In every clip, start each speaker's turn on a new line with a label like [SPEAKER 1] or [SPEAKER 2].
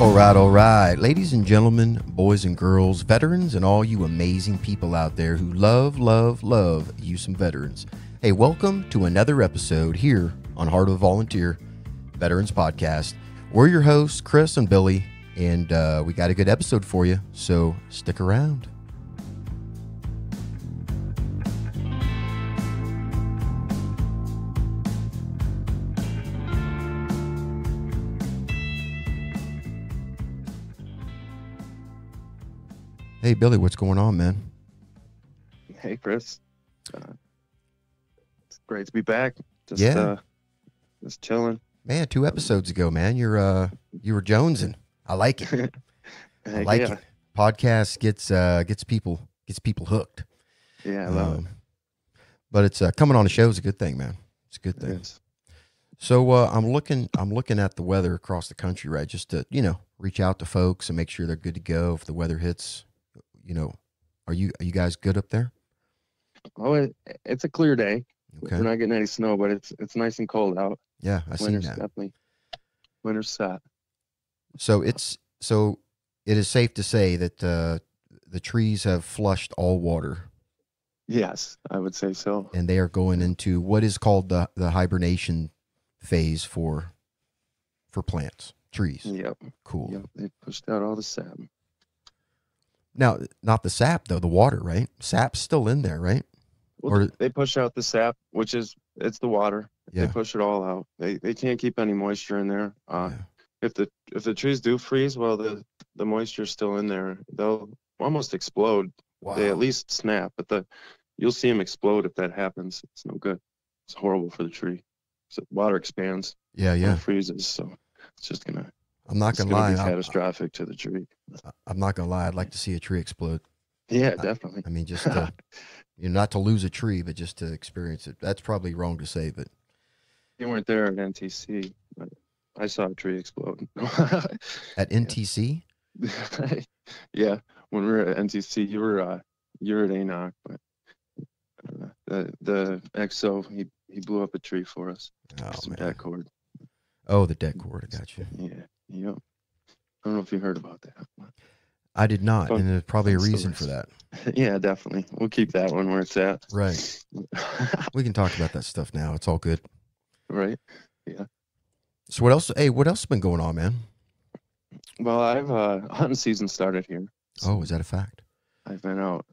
[SPEAKER 1] All right. Ladies and gentlemen, boys and girls, veterans, and all you amazing people out there who love you some veterans. Hey, welcome to another episode here on Heart of a Volunteer Veterans Podcast. We're your hosts, Chris and Billy, and we got a good episode for you, so stick around. Hey, Billy, what's going on, man?
[SPEAKER 2] Hey, Chris. It's great to be back. Just chilling.
[SPEAKER 1] Man, 2 episodes ago, man, you were jonesing. I like it. I like it. Podcast gets people hooked.
[SPEAKER 2] Yeah, I love it.
[SPEAKER 1] But it's coming on the show is a good thing, man. It's a good thing.
[SPEAKER 2] Yes.
[SPEAKER 1] So I'm looking at the weather across the country, right? Just to reach out to folks and make sure they're good to go if the weather hits. Are you guys good up there?
[SPEAKER 2] Oh, it's a clear day.
[SPEAKER 1] Okay.
[SPEAKER 2] We're not getting any snow, but it's nice and cold out.
[SPEAKER 1] Yeah, I see that.
[SPEAKER 2] Definitely. Winter's set.
[SPEAKER 1] So it is safe to say that the trees have flushed all water.
[SPEAKER 2] Yes, I would say so.
[SPEAKER 1] And they are going into what is called the hibernation phase for plants, trees.
[SPEAKER 2] Yep.
[SPEAKER 1] Cool.
[SPEAKER 2] Yep. They pushed out all the sap.
[SPEAKER 1] Now, not the sap though, the water, right? Sap's still in there, right?
[SPEAKER 2] Well, they push out the sap, it's the water.
[SPEAKER 1] Yeah.
[SPEAKER 2] They push it all out. They can't keep any moisture in there.
[SPEAKER 1] Yeah.
[SPEAKER 2] If the trees do freeze, well, the moisture's still in there. They'll almost explode.
[SPEAKER 1] Wow.
[SPEAKER 2] They at least snap, but you'll see them explode if that happens. It's no good. It's horrible for the tree. So water expands.
[SPEAKER 1] Yeah.
[SPEAKER 2] When it freezes, so it's just gonna.
[SPEAKER 1] I'm not
[SPEAKER 2] It's
[SPEAKER 1] gonna
[SPEAKER 2] gonna
[SPEAKER 1] lie.
[SPEAKER 2] be catastrophic to the tree.
[SPEAKER 1] I'm not gonna lie. I'd like to see a tree explode.
[SPEAKER 2] Yeah, definitely.
[SPEAKER 1] I mean, just to, not to lose a tree, but just to experience it. That's probably wrong to say, but
[SPEAKER 2] You weren't there at NTC, but I saw a tree explode.
[SPEAKER 1] at NTC.
[SPEAKER 2] Yeah, when we were at NTC, you were at ANOC, but the XO he blew up a tree for us.
[SPEAKER 1] Oh,
[SPEAKER 2] Some
[SPEAKER 1] man.
[SPEAKER 2] deck cord.
[SPEAKER 1] Oh, the deck cord. I got you.
[SPEAKER 2] Yeah. Yep. I don't know if you heard about that.
[SPEAKER 1] I did not, and there's probably a
[SPEAKER 2] fun
[SPEAKER 1] reason for
[SPEAKER 2] stories.
[SPEAKER 1] that.
[SPEAKER 2] Yeah, definitely. We'll keep that one where it's at.
[SPEAKER 1] Right. We can talk about that stuff now. It's all good.
[SPEAKER 2] Right. Yeah.
[SPEAKER 1] So what else? Hey, what else has been going on, man?
[SPEAKER 2] Well, I've hunting season started here.
[SPEAKER 1] Oh, is that a fact?
[SPEAKER 2] I've been out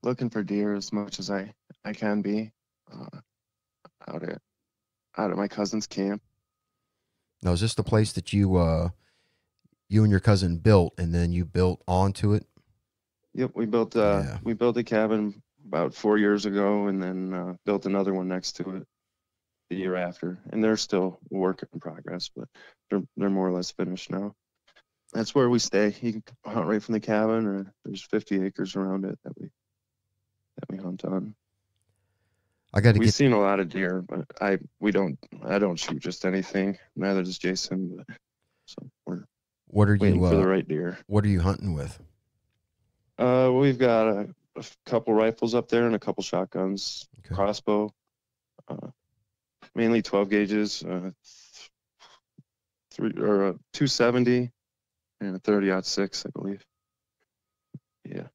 [SPEAKER 2] looking for deer as much as I can be out at my cousin's camp.
[SPEAKER 1] Now, is this the place that you and your cousin built, and then you built onto it?
[SPEAKER 2] Yep, we built a cabin about 4 years ago, and then built another one next to it the year after. And they're still a work in progress, but they're more or less finished now. That's where we stay. You can hunt right from the cabin, or there's 50 acres around it that we hunt on. We've seen a lot of deer, but I don't shoot just anything. Neither does Jason. But, so we're waiting for the right deer.
[SPEAKER 1] What are you hunting with?
[SPEAKER 2] We've got a couple rifles up there and a couple shotguns,
[SPEAKER 1] Okay.
[SPEAKER 2] crossbow, mainly 12 gauges, 270 and a 30-06, I believe. Yeah.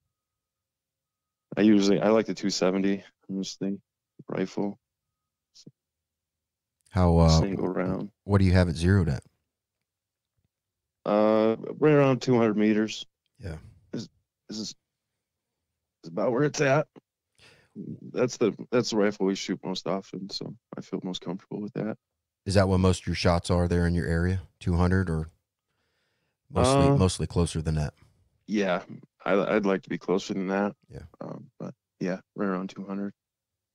[SPEAKER 2] I like the 270, honestly. Rifle.
[SPEAKER 1] How
[SPEAKER 2] single round.
[SPEAKER 1] What do you have it zeroed at?
[SPEAKER 2] Right around 200 meters.
[SPEAKER 1] Yeah.
[SPEAKER 2] This is about where it's at. That's the rifle we shoot most often, so I feel most comfortable with that.
[SPEAKER 1] Is that what most of your shots are there in your area? 200 or mostly closer than that?
[SPEAKER 2] Yeah, I'd like to be closer than that.
[SPEAKER 1] Yeah.
[SPEAKER 2] But yeah, right around 200.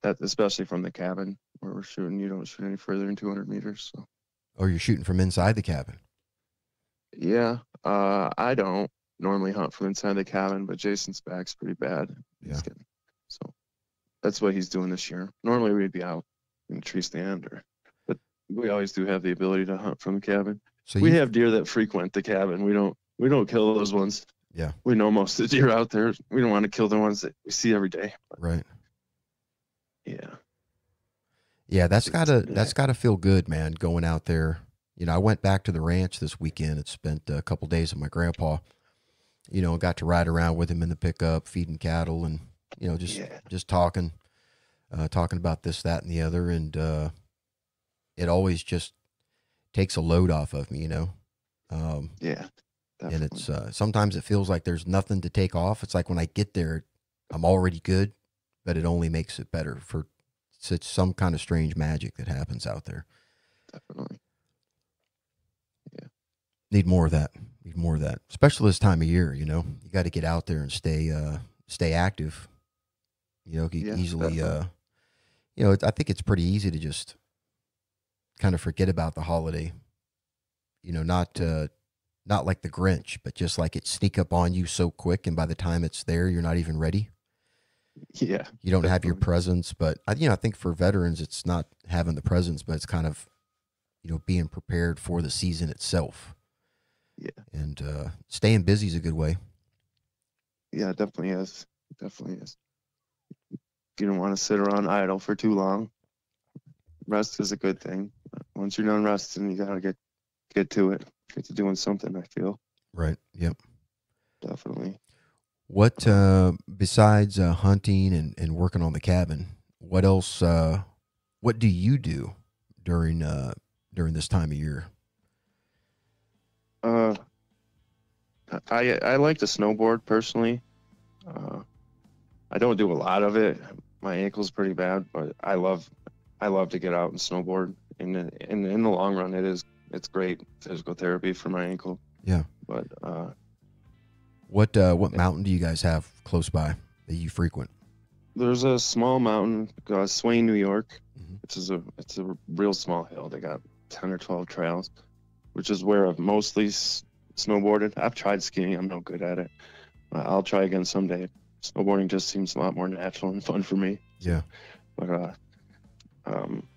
[SPEAKER 2] That especially from the cabin where we're shooting, you don't shoot any further than 200 meters. So.
[SPEAKER 1] Oh, you're shooting from inside the cabin?
[SPEAKER 2] Yeah, I don't normally hunt from inside the cabin, but Jason's back's pretty bad.
[SPEAKER 1] Yeah.
[SPEAKER 2] So that's what he's doing this year. Normally we'd be out in a tree stand, but we always do have the ability to hunt from the cabin. So we have deer that frequent the cabin. We don't kill those ones.
[SPEAKER 1] Yeah.
[SPEAKER 2] We know most of the deer out there. We don't want to kill the ones that we see every day.
[SPEAKER 1] Right.
[SPEAKER 2] Yeah.
[SPEAKER 1] Yeah, that's gotta feel good, man, going out there You know, I went back to the ranch this weekend and spent a couple days with my grandpa. You know, got to ride around with him in the pickup, feeding cattle, and you know, just talking, talking about this, that, and the other, and it always just takes a load off of me. You know,
[SPEAKER 2] Yeah,
[SPEAKER 1] and
[SPEAKER 2] definitely.
[SPEAKER 1] it's sometimes it feels like there's nothing to take off. It's like when I get there, I'm already good, but it only makes it better for such some kind of strange magic that happens out there.
[SPEAKER 2] Definitely. Yeah.
[SPEAKER 1] Need more of that. Need more of that, especially this time of year. You know, you got to get out there and stay active. You know,
[SPEAKER 2] Yeah,
[SPEAKER 1] easily.
[SPEAKER 2] definitely.
[SPEAKER 1] You know, I think it's pretty easy to just kind of forget about the holiday. You know, not like the Grinch, but just like it sneak up on you so quick, and by the time it's there, you're not even ready.
[SPEAKER 2] Yeah,
[SPEAKER 1] You don't have your
[SPEAKER 2] definitely.
[SPEAKER 1] presents, but you know, I think for veterans, it's not having the presents, but it's kind of being prepared for the season itself,
[SPEAKER 2] Yeah.
[SPEAKER 1] and staying busy is a good way.
[SPEAKER 2] Yeah, it definitely is. It definitely is. You don't want to sit around idle for too long. Rest is a good thing. Once you're done resting, you gotta get to it. Get to doing something, I feel.
[SPEAKER 1] Right. Yep.
[SPEAKER 2] Definitely.
[SPEAKER 1] What
[SPEAKER 2] Uh,
[SPEAKER 1] besides hunting and working on the cabin? What else? What do you do during during this time of year?
[SPEAKER 2] uh, I like to snowboard personally. Uh, I don't do a lot of it. My ankle's pretty bad, but I love to get out and snowboard. And in the long run, it's great physical therapy for my ankle.
[SPEAKER 1] Yeah.
[SPEAKER 2] But
[SPEAKER 1] What mountain do you guys have close by that you frequent?
[SPEAKER 2] there's a small mountain, Swain, New York.
[SPEAKER 1] Hmm.
[SPEAKER 2] It's a real small hill. They got 10 or 12 trails, which is where I've mostly snowboarded. I've tried skiing. I'm no good at it. I'll try again someday. Snowboarding just seems a lot more natural and fun for me.
[SPEAKER 1] Yeah.
[SPEAKER 2] But um,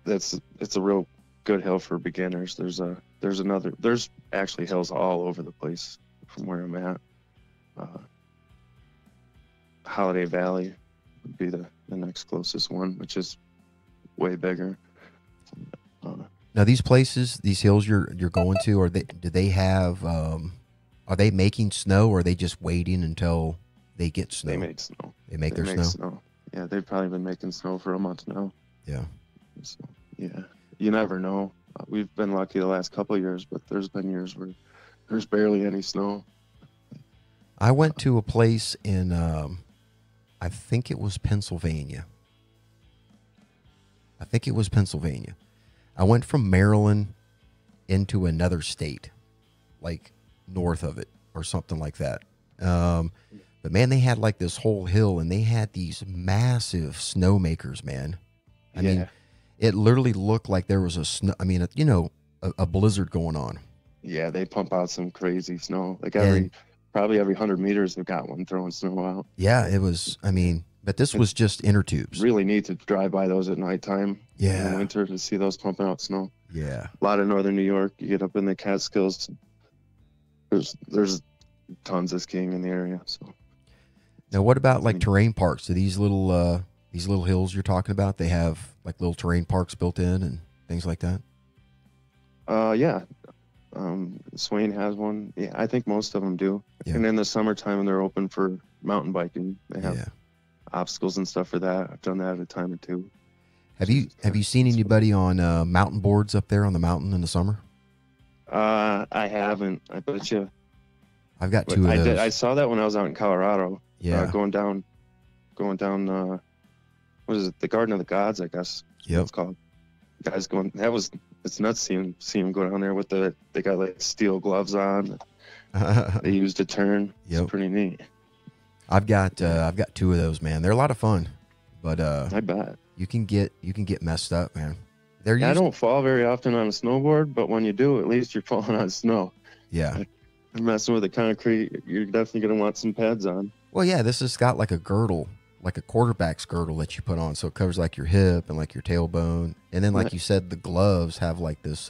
[SPEAKER 2] it's a real good hill for beginners. There's actually hills all over the place from where I'm at. Uh, Holiday Valley would be the next closest one, which is way bigger. Uh,
[SPEAKER 1] Now these places, these hills you're going to, do they have are they making snow, or are they just waiting until they get
[SPEAKER 2] they
[SPEAKER 1] snow?
[SPEAKER 2] make snow.
[SPEAKER 1] They make
[SPEAKER 2] They
[SPEAKER 1] their
[SPEAKER 2] make
[SPEAKER 1] snow.
[SPEAKER 2] snow. Yeah, they've probably been making snow for a month now.
[SPEAKER 1] Yeah.
[SPEAKER 2] So, yeah, you never know. We've been lucky the last couple of years, but there's been years where there's barely any snow.
[SPEAKER 1] I went to a place in I think it was Pennsylvania. I think it was Pennsylvania. I went from Maryland into another state, like north of it or something like that. But man, they had like this whole hill, and they had these massive snowmakers, man. I
[SPEAKER 2] Yeah,
[SPEAKER 1] mean, it literally looked like there was a snow. I mean, a blizzard going on.
[SPEAKER 2] yeah, they pump out some crazy snow. Like
[SPEAKER 1] And
[SPEAKER 2] probably every 100 meters, they've got one throwing snow out.
[SPEAKER 1] yeah, it was. I mean, but this was
[SPEAKER 2] It's
[SPEAKER 1] just inner tubes.
[SPEAKER 2] really neat to drive by those at nighttime in the
[SPEAKER 1] Yeah,
[SPEAKER 2] winter to see those pumping out snow.
[SPEAKER 1] yeah.
[SPEAKER 2] A lot of northern New York, you get up in the Catskills, there's tons of skiing in the area. So
[SPEAKER 1] Now, what about
[SPEAKER 2] it's
[SPEAKER 1] like
[SPEAKER 2] neat.
[SPEAKER 1] terrain parks? Do these little hills you're talking about? They have like little terrain parks built in and things like that.
[SPEAKER 2] Yeah, Swain has one. Yeah, I think most of them do.
[SPEAKER 1] Yeah,
[SPEAKER 2] And in the summertime, when they're open for mountain biking, they have
[SPEAKER 1] yeah.
[SPEAKER 2] obstacles and stuff for that. I've done that a time or two.
[SPEAKER 1] Have you seen anybody on mountain boards up there on the mountain in the summer?
[SPEAKER 2] I haven't. I bet you.
[SPEAKER 1] I've got
[SPEAKER 2] But
[SPEAKER 1] two of
[SPEAKER 2] I did.
[SPEAKER 1] those.
[SPEAKER 2] I saw that when I was out in Colorado.
[SPEAKER 1] Yeah.
[SPEAKER 2] Going down. What is it? The Garden of the Gods, I guess.
[SPEAKER 1] Yep.
[SPEAKER 2] It's called. Guys going. It's nuts seeing them go down there with they got like steel gloves on. They used to turn.
[SPEAKER 1] Yep.
[SPEAKER 2] It's pretty neat.
[SPEAKER 1] I've got two of those, man. They're a lot of fun, but
[SPEAKER 2] I bet.
[SPEAKER 1] you can get messed up, man. They're
[SPEAKER 2] I
[SPEAKER 1] used.
[SPEAKER 2] don't fall very often on a snowboard, but when you do, at least you're falling on snow.
[SPEAKER 1] Yeah.
[SPEAKER 2] And messing with the concrete, you're definitely gonna want some pads on.
[SPEAKER 1] Well, yeah. This has got like a girdle, like a quarterback's girdle that you put on, so it covers like your hip and like your tailbone, and then like
[SPEAKER 2] Right.
[SPEAKER 1] you said, the gloves have like this.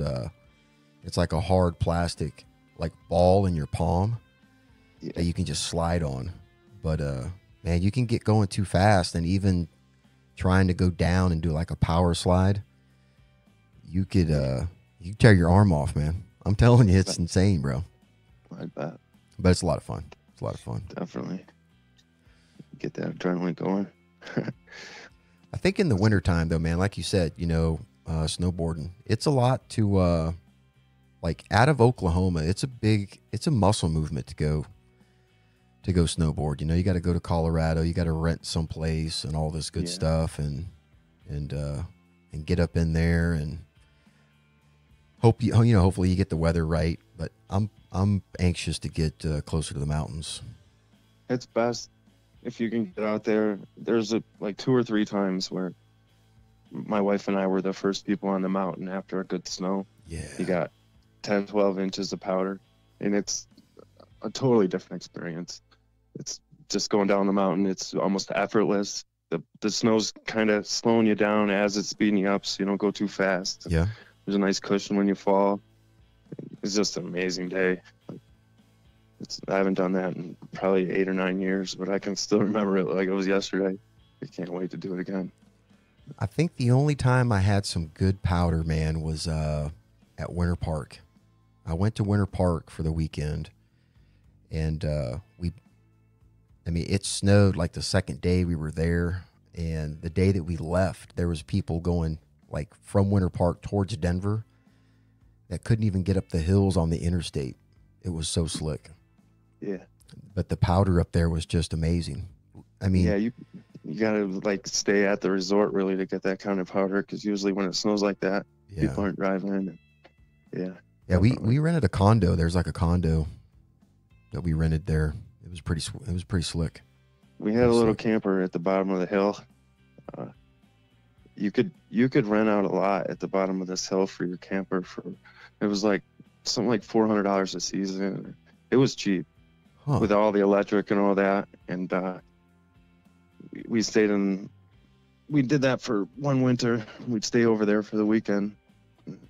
[SPEAKER 1] It's like a hard plastic like ball in your palm
[SPEAKER 2] Yeah.
[SPEAKER 1] that you can just slide on. But man, you can get going too fast, and even trying to go down and do like a power slide, you could You tear your arm off, man. I'm telling you, it's insane, bro.
[SPEAKER 2] I bet.
[SPEAKER 1] But it's a lot of fun. It's a lot of fun.
[SPEAKER 2] Definitely. Get that adrenaline going.
[SPEAKER 1] I think in the wintertime, though, man, like you said, snowboarding, it's a lot to, like, out of Oklahoma, it's a muscle movement to go snowboard. You got to go to Colorado, you got to rent someplace and all this good stuff and get up in there and hopefully you get the weather right. But I'm anxious to get closer to the mountains.
[SPEAKER 2] It's best if you can get out there. There's like 2 or 3 times where my wife and I were the first people on the mountain after a good snow.
[SPEAKER 1] Yeah.
[SPEAKER 2] You got 10, 12 inches of powder, and it's a totally different experience. It's just going down the mountain. It's almost effortless. The snow's kind of slowing you down as it's speeding you up, so you don't go too fast.
[SPEAKER 1] Yeah.
[SPEAKER 2] There's a nice cushion when you fall. It's just an amazing day. I haven't done that in probably 8 or 9 years, but I can still remember it like it was yesterday. I can't wait to do it again.
[SPEAKER 1] I think the only time I had some good powder, man, was at Winter Park. I went to Winter Park for the weekend, and it snowed like the second day we were there, and the day that we left, there was people going like from Winter Park towards Denver that couldn't even get up the hills on the interstate. It was so slick.
[SPEAKER 2] Yeah.
[SPEAKER 1] But the powder up there was just amazing. I mean,
[SPEAKER 2] yeah, you gotta like stay at the resort really to get that kind of powder, because usually when it snows like that, people aren't driving.
[SPEAKER 1] Yeah, we rented a condo. There's like a condo that we rented there. It was pretty slick.
[SPEAKER 2] We had a little camper at the bottom of the hill. You could rent out a lot at the bottom of this hill for your camper it was like something like $400 a season. It was cheap with all the electric and all that. And we did that for one winter. We'd stay over there for the weekend.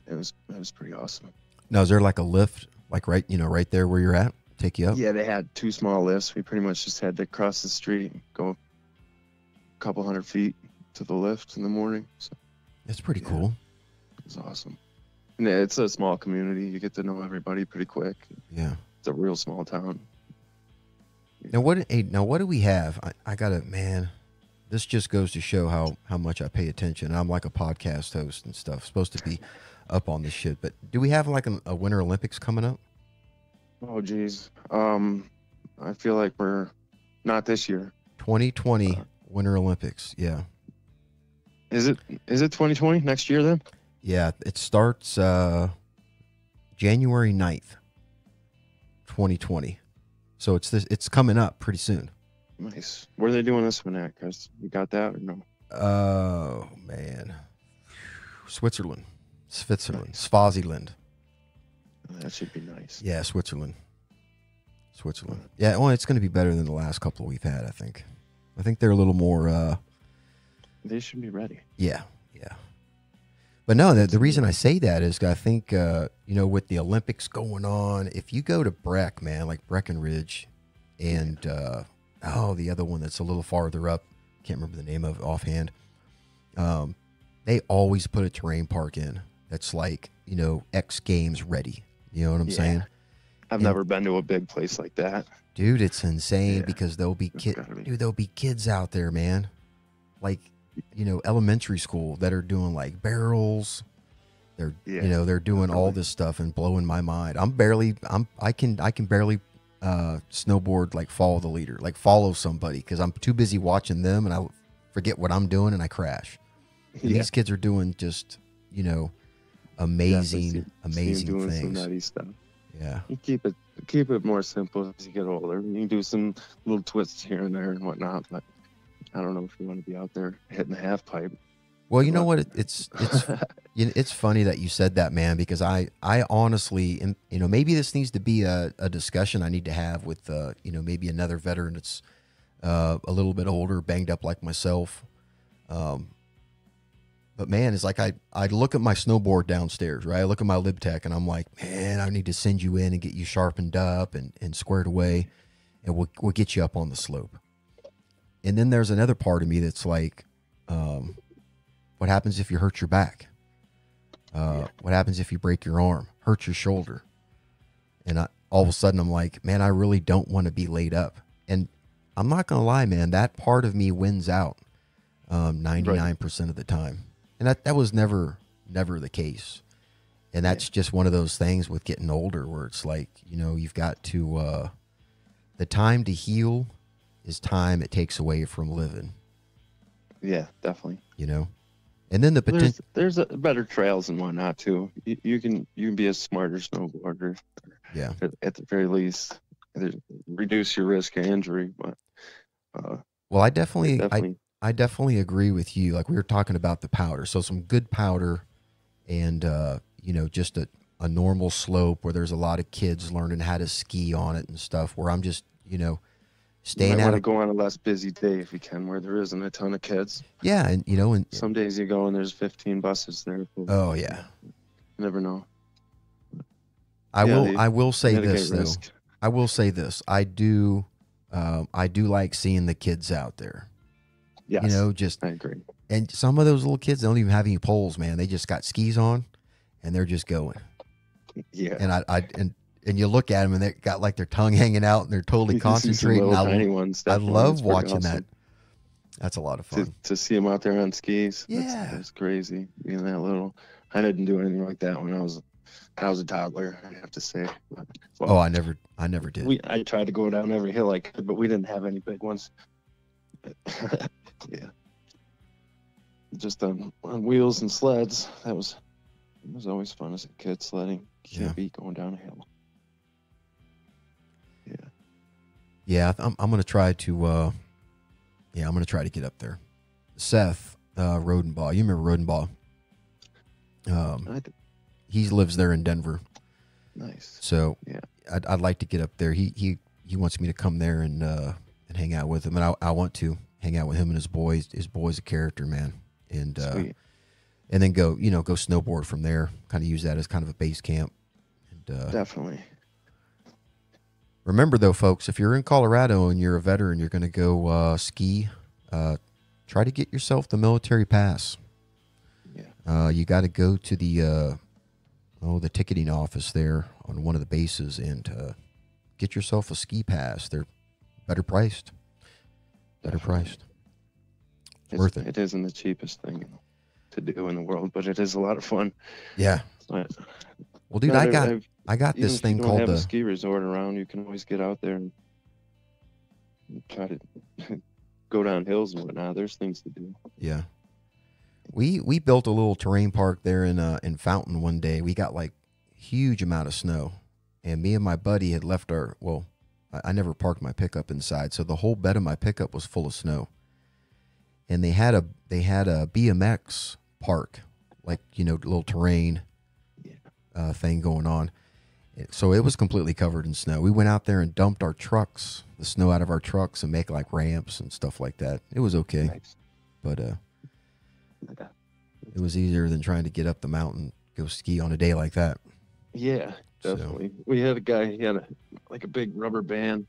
[SPEAKER 2] It was pretty awesome.
[SPEAKER 1] Now, is there like a lift, like right there where you're at, take you up?
[SPEAKER 2] Yeah, they had 2 small lifts. We pretty much just had to cross the street, go a couple hundred feet to the lift in the morning. So
[SPEAKER 1] that's pretty cool.
[SPEAKER 2] It was awesome. And it's a small community. You get to know everybody pretty quick.
[SPEAKER 1] Yeah.
[SPEAKER 2] It's a real small town.
[SPEAKER 1] Now what do we have? I gotta, man, this just goes to show how much I pay attention. I'm like a podcast host and stuff, supposed to be up on this shit. But do we have like a Winter Olympics coming up?
[SPEAKER 2] Oh geez. I feel like we're not this year.
[SPEAKER 1] 2020 Winter Olympics, yeah.
[SPEAKER 2] Is it 2020 next year then?
[SPEAKER 1] Yeah, it starts January 9th, 2020. So it's coming up pretty soon.
[SPEAKER 2] Nice. Where are they doing this one at? Cause you got that or no?
[SPEAKER 1] Oh man, Switzerland,
[SPEAKER 2] Nice.
[SPEAKER 1] Swaziland.
[SPEAKER 2] That should be nice.
[SPEAKER 1] Yeah, Switzerland. Yeah, well, it's going to be better than the last couple we've had. I think they're a little more.
[SPEAKER 2] They should be ready.
[SPEAKER 1] Yeah. But no, the reason I say that is I think with the Olympics going on, if you go to Breck, man, like Breckenridge, and the other one that's a little farther up, can't remember the name of it offhand. They always put a terrain park in that's like X Games ready. You know what I'm saying?
[SPEAKER 2] I've never been to a big place like that.
[SPEAKER 1] Dude, it's insane because there'll be kids out there, man. Like, elementary school that are doing like barrels. They're they're doing all this stuff and blowing my mind. I can barely snowboard, like follow the leader, like follow somebody, because I'm too busy watching them and I forget what I'm doing and I crash. And these kids are doing just amazing
[SPEAKER 2] doing
[SPEAKER 1] things.
[SPEAKER 2] Some nutty stuff.
[SPEAKER 1] Yeah.
[SPEAKER 2] You keep it more simple as you get older. You can do some little twists here and there and whatnot, but I don't know if you want to be out there hitting the half pipe.
[SPEAKER 1] Well, you know what? It's it's funny that you said that, man, because I honestly, and maybe this needs to be a discussion I need to have with maybe another veteran that's a little bit older, banged up like myself. But man, it's like I look at my snowboard downstairs, right? I look at my LibTech and I'm like, man, I need to send you in and get you sharpened up and squared away, and we'll get you up on the slope. And then there's another part of me that's like, what happens if you hurt your back? What happens if you break your arm, hurt your shoulder? And all of a sudden I'm like, man, I really don't want to be laid up. And I'm not going to lie, man, that part of me wins out 99% of the time. And that was never the case. And that's just one of those things with getting older where it's like, you've got to, the time to heal is time it takes away from living.
[SPEAKER 2] Yeah, definitely.
[SPEAKER 1] And then the potential.
[SPEAKER 2] There's better trails and whatnot too. You can be a smarter snowboarder.
[SPEAKER 1] Yeah.
[SPEAKER 2] At the very least, reduce your risk of injury. But
[SPEAKER 1] well, I definitely agree with you. Like we were talking about the powder, so some good powder, and just a normal slope where there's a lot of kids learning how to ski on it and stuff. Where I'm just staying out.
[SPEAKER 2] Go on a less busy day if you can, where there isn't a ton of kids.
[SPEAKER 1] Yeah, and
[SPEAKER 2] some days you go and there's 15 buses there.
[SPEAKER 1] Oh yeah.
[SPEAKER 2] You never know.
[SPEAKER 1] I will say this though. I will say this. I do like seeing the kids out there.
[SPEAKER 2] Yes. I agree.
[SPEAKER 1] And some of those little kids don't even have any poles, man. They just got skis on, and they're just going.
[SPEAKER 2] Yeah.
[SPEAKER 1] And you look at them and they got like their tongue hanging out and they're totally concentrating. I love watching that. That's a lot of fun
[SPEAKER 2] to see them out there on skis.
[SPEAKER 1] Yeah,
[SPEAKER 2] that's crazy. Being that little, I didn't do anything like that when I was a toddler. I have to say.
[SPEAKER 1] Well, I never did.
[SPEAKER 2] I tried to go down every hill I could, but we didn't have any big ones. Yeah, just on wheels and sleds. It was always fun as a kid sledding. Can't beat going down a hill.
[SPEAKER 1] Yeah, I'm gonna try to. I'm gonna try to get up there. Seth Rodenbaugh, you remember Rodenbaugh? He lives there in Denver.
[SPEAKER 2] Nice.
[SPEAKER 1] So yeah, I'd like to get up there. He wants me to come there and hang out with him, and I want to hang out with him and his boys. His boy's a character, man, and then go snowboard from there. Kind of use that as kind of a base camp. And,
[SPEAKER 2] definitely.
[SPEAKER 1] Remember, though, folks, if you're in Colorado and you're a veteran, you're going to go ski, try to get yourself the military pass.
[SPEAKER 2] Yeah.
[SPEAKER 1] You got to go to the ticketing office there on one of the bases and get yourself a ski pass. They're better priced. It's worth it.
[SPEAKER 2] It isn't the cheapest thing to do in the world, but it is a lot of fun.
[SPEAKER 1] Yeah. Well, dude, I got this thing called
[SPEAKER 2] a ski resort around. You can always get out there and try to go down hills and whatnot. There's things to do.
[SPEAKER 1] Yeah, we built a little terrain park there in Fountain one day. We got like huge amount of snow, and me and my buddy had left I never parked my pickup inside, so the whole bed of my pickup was full of snow. And they had a BMX park, like little terrain thing going on. So it was completely covered in snow. We went out there and dumped the snow out of our trucks and make like ramps and stuff like that. It was okay. Nice. But it was easier than trying to get up the mountain, go ski on a day like that.
[SPEAKER 2] Yeah, definitely. So, we had a guy, he had a big rubber band.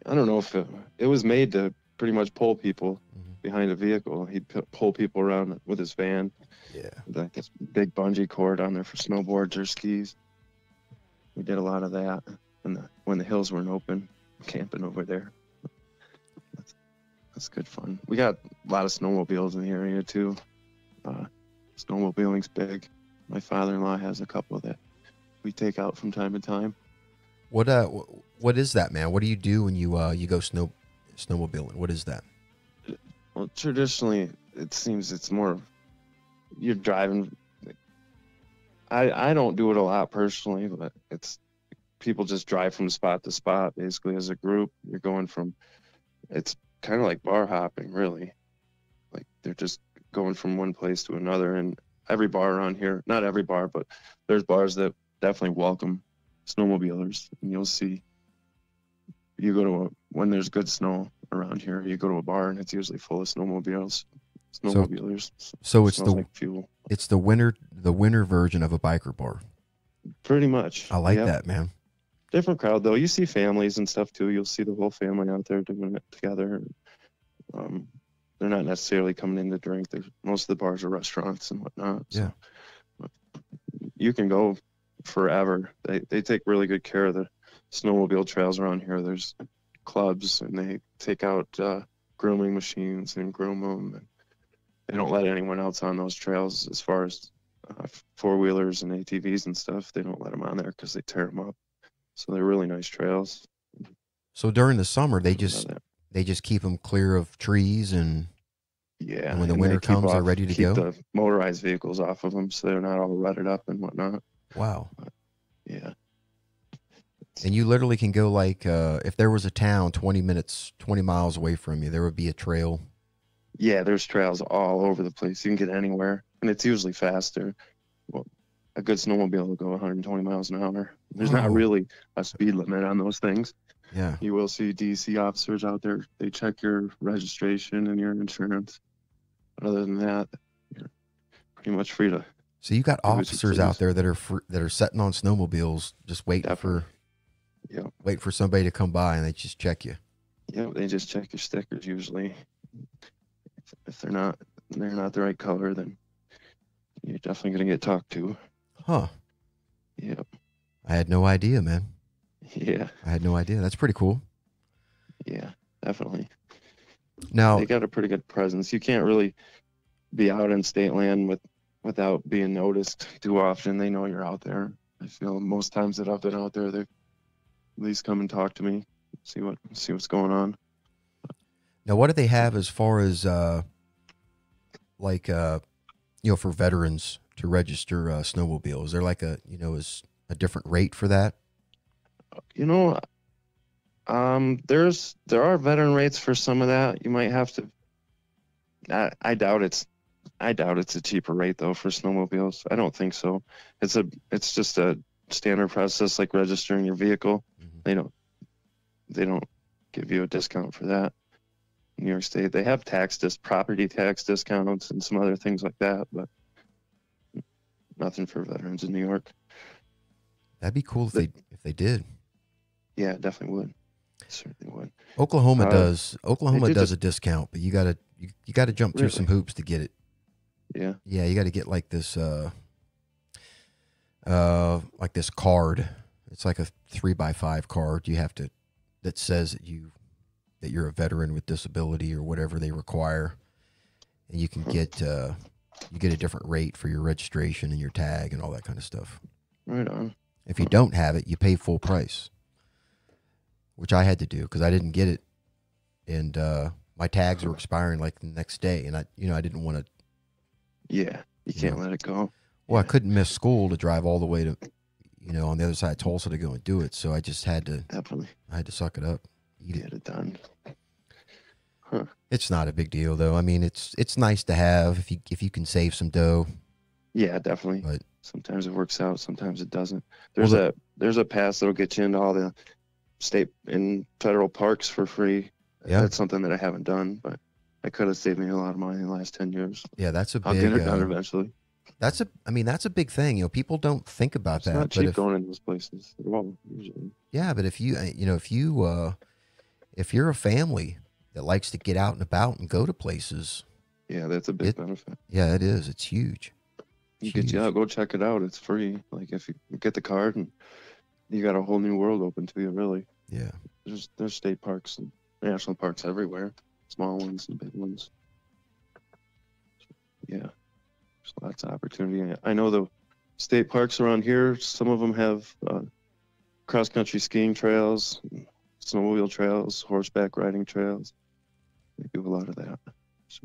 [SPEAKER 2] I don't know if it was made to pretty much pull people behind a vehicle. He'd pull people around with his van.
[SPEAKER 1] Yeah.
[SPEAKER 2] Like this big bungee cord on there for snowboards or skis. We did a lot of that when the hills weren't open, camping over there. That's good fun. We got a lot of snowmobiles in the area too. Snowmobiling's big. My father-in-law has a couple that we take out from time to time.
[SPEAKER 1] What is that, man? What do you do when you go snowmobiling? What is that?
[SPEAKER 2] Well, traditionally, it seems it's more you're driving. I don't do it a lot personally, but it's people just drive from spot to spot basically as a group. You're going it's kind of like bar hopping, really. Like they're just going from one place to another. And every bar around here, not every bar, but there's bars that definitely welcome snowmobilers. And you'll see, when there's good snow around here, you go to a bar and it's usually full of snowmobilers.
[SPEAKER 1] So it's like fuel. It's the winter version of a biker bar.
[SPEAKER 2] Pretty much.
[SPEAKER 1] I like that, man.
[SPEAKER 2] Different crowd though. You see families and stuff too. You'll see the whole family out there doing it together. They're not necessarily coming in to drink. Most of the bars are restaurants and whatnot. So.
[SPEAKER 1] Yeah.
[SPEAKER 2] you can go forever. They take really good care of the snowmobile trails around here. There's clubs, and they take out grooming machines and groom them. And they don't let anyone else on those trails as far as four-wheelers and ATVs and stuff. They don't let them on there because they tear them up. So they're really nice trails.
[SPEAKER 1] So during the summer, they just keep them clear of trees, and and when the winter comes, they're ready to go.
[SPEAKER 2] Keep the motorized vehicles off of them so they're not all rutted up and whatnot.
[SPEAKER 1] Wow.
[SPEAKER 2] But, yeah.
[SPEAKER 1] And you literally can go like, if there was a town 20 miles away from you, there would be a trail.
[SPEAKER 2] Yeah, there's trails all over the place. You can get anywhere, and it's usually faster. Well, a good snowmobile will go 120 miles an hour. There's not really a speed limit on those things.
[SPEAKER 1] Yeah.
[SPEAKER 2] You will see DC officers out there. They check your registration and your insurance. But other than that, you're pretty much free to.
[SPEAKER 1] So you got officers out there that are sitting on snowmobiles, just waiting for somebody to come by, and they just check you.
[SPEAKER 2] Yeah, they just check your stickers usually. If they're not the right color, then you're definitely gonna get talked to.
[SPEAKER 1] Huh.
[SPEAKER 2] Yep.
[SPEAKER 1] I had no idea, man.
[SPEAKER 2] Yeah.
[SPEAKER 1] I had no idea. That's pretty cool.
[SPEAKER 2] Yeah, definitely.
[SPEAKER 1] Now
[SPEAKER 2] they got a pretty good presence. You can't really be out in state land without being noticed too often. They know you're out there. I feel most times that I've been out there, they at least come and talk to me, see what's going on.
[SPEAKER 1] Now, what do they have as far as for veterans to register snowmobile? Is there like is a different rate for that?
[SPEAKER 2] There are veteran rates for some of that. You might have to. I doubt it's a cheaper rate though for snowmobiles. I don't think so. It's just a standard process like registering your vehicle. Mm-hmm. They don't give you a discount for that. In New York State, they have property tax discounts and some other things like that, but nothing for veterans in New York.
[SPEAKER 1] That'd be cool if they did.
[SPEAKER 2] Yeah, definitely would. Certainly would.
[SPEAKER 1] Oklahoma does a discount, but you gotta jump through some hoops to get it.
[SPEAKER 2] Yeah.
[SPEAKER 1] Yeah, you got to get like this card. It's like a 3x5 card. You have to that says that you're a veteran with disability or whatever they require, and you can get a different rate for your registration and your tag and all that kind of stuff.
[SPEAKER 2] Right on.
[SPEAKER 1] If you don't have it, you pay full price, which I had to do because I didn't get it, and my tags were expiring like the next day, and I didn't want to.
[SPEAKER 2] Yeah, you can't let it go.
[SPEAKER 1] Well, I couldn't miss school to drive all the way to, on the other side of Tulsa to go and do it. So I just had to.
[SPEAKER 2] Definitely.
[SPEAKER 1] I had to suck it up.
[SPEAKER 2] Get it done.
[SPEAKER 1] Huh. It's not a big deal though. I mean, it's nice to have if you can save some dough.
[SPEAKER 2] Yeah, definitely.
[SPEAKER 1] But
[SPEAKER 2] sometimes it works out, sometimes it doesn't. There's a pass that'll get you into all the state and federal parks for free.
[SPEAKER 1] Yeah.
[SPEAKER 2] That's something that I haven't done, but that could have saved me a lot of money in the last 10 years.
[SPEAKER 1] Yeah,
[SPEAKER 2] I'll get it done eventually.
[SPEAKER 1] That's a big thing. People don't think about that.
[SPEAKER 2] It's not cheap going in those places at all, usually.
[SPEAKER 1] Yeah, but if you're a family that likes to get out and about and go to places.
[SPEAKER 2] Yeah, that's a big benefit.
[SPEAKER 1] Yeah, it is. It's huge.
[SPEAKER 2] Go check it out. It's free. Like if you get the card, and you got a whole new world open to you, really.
[SPEAKER 1] Yeah.
[SPEAKER 2] There's state parks and national parks everywhere, small ones and big ones. Yeah, there's lots of opportunity. I know the state parks around here, some of them have cross-country skiing trails, snowmobile trails, horseback riding trails. They do a lot of that. So,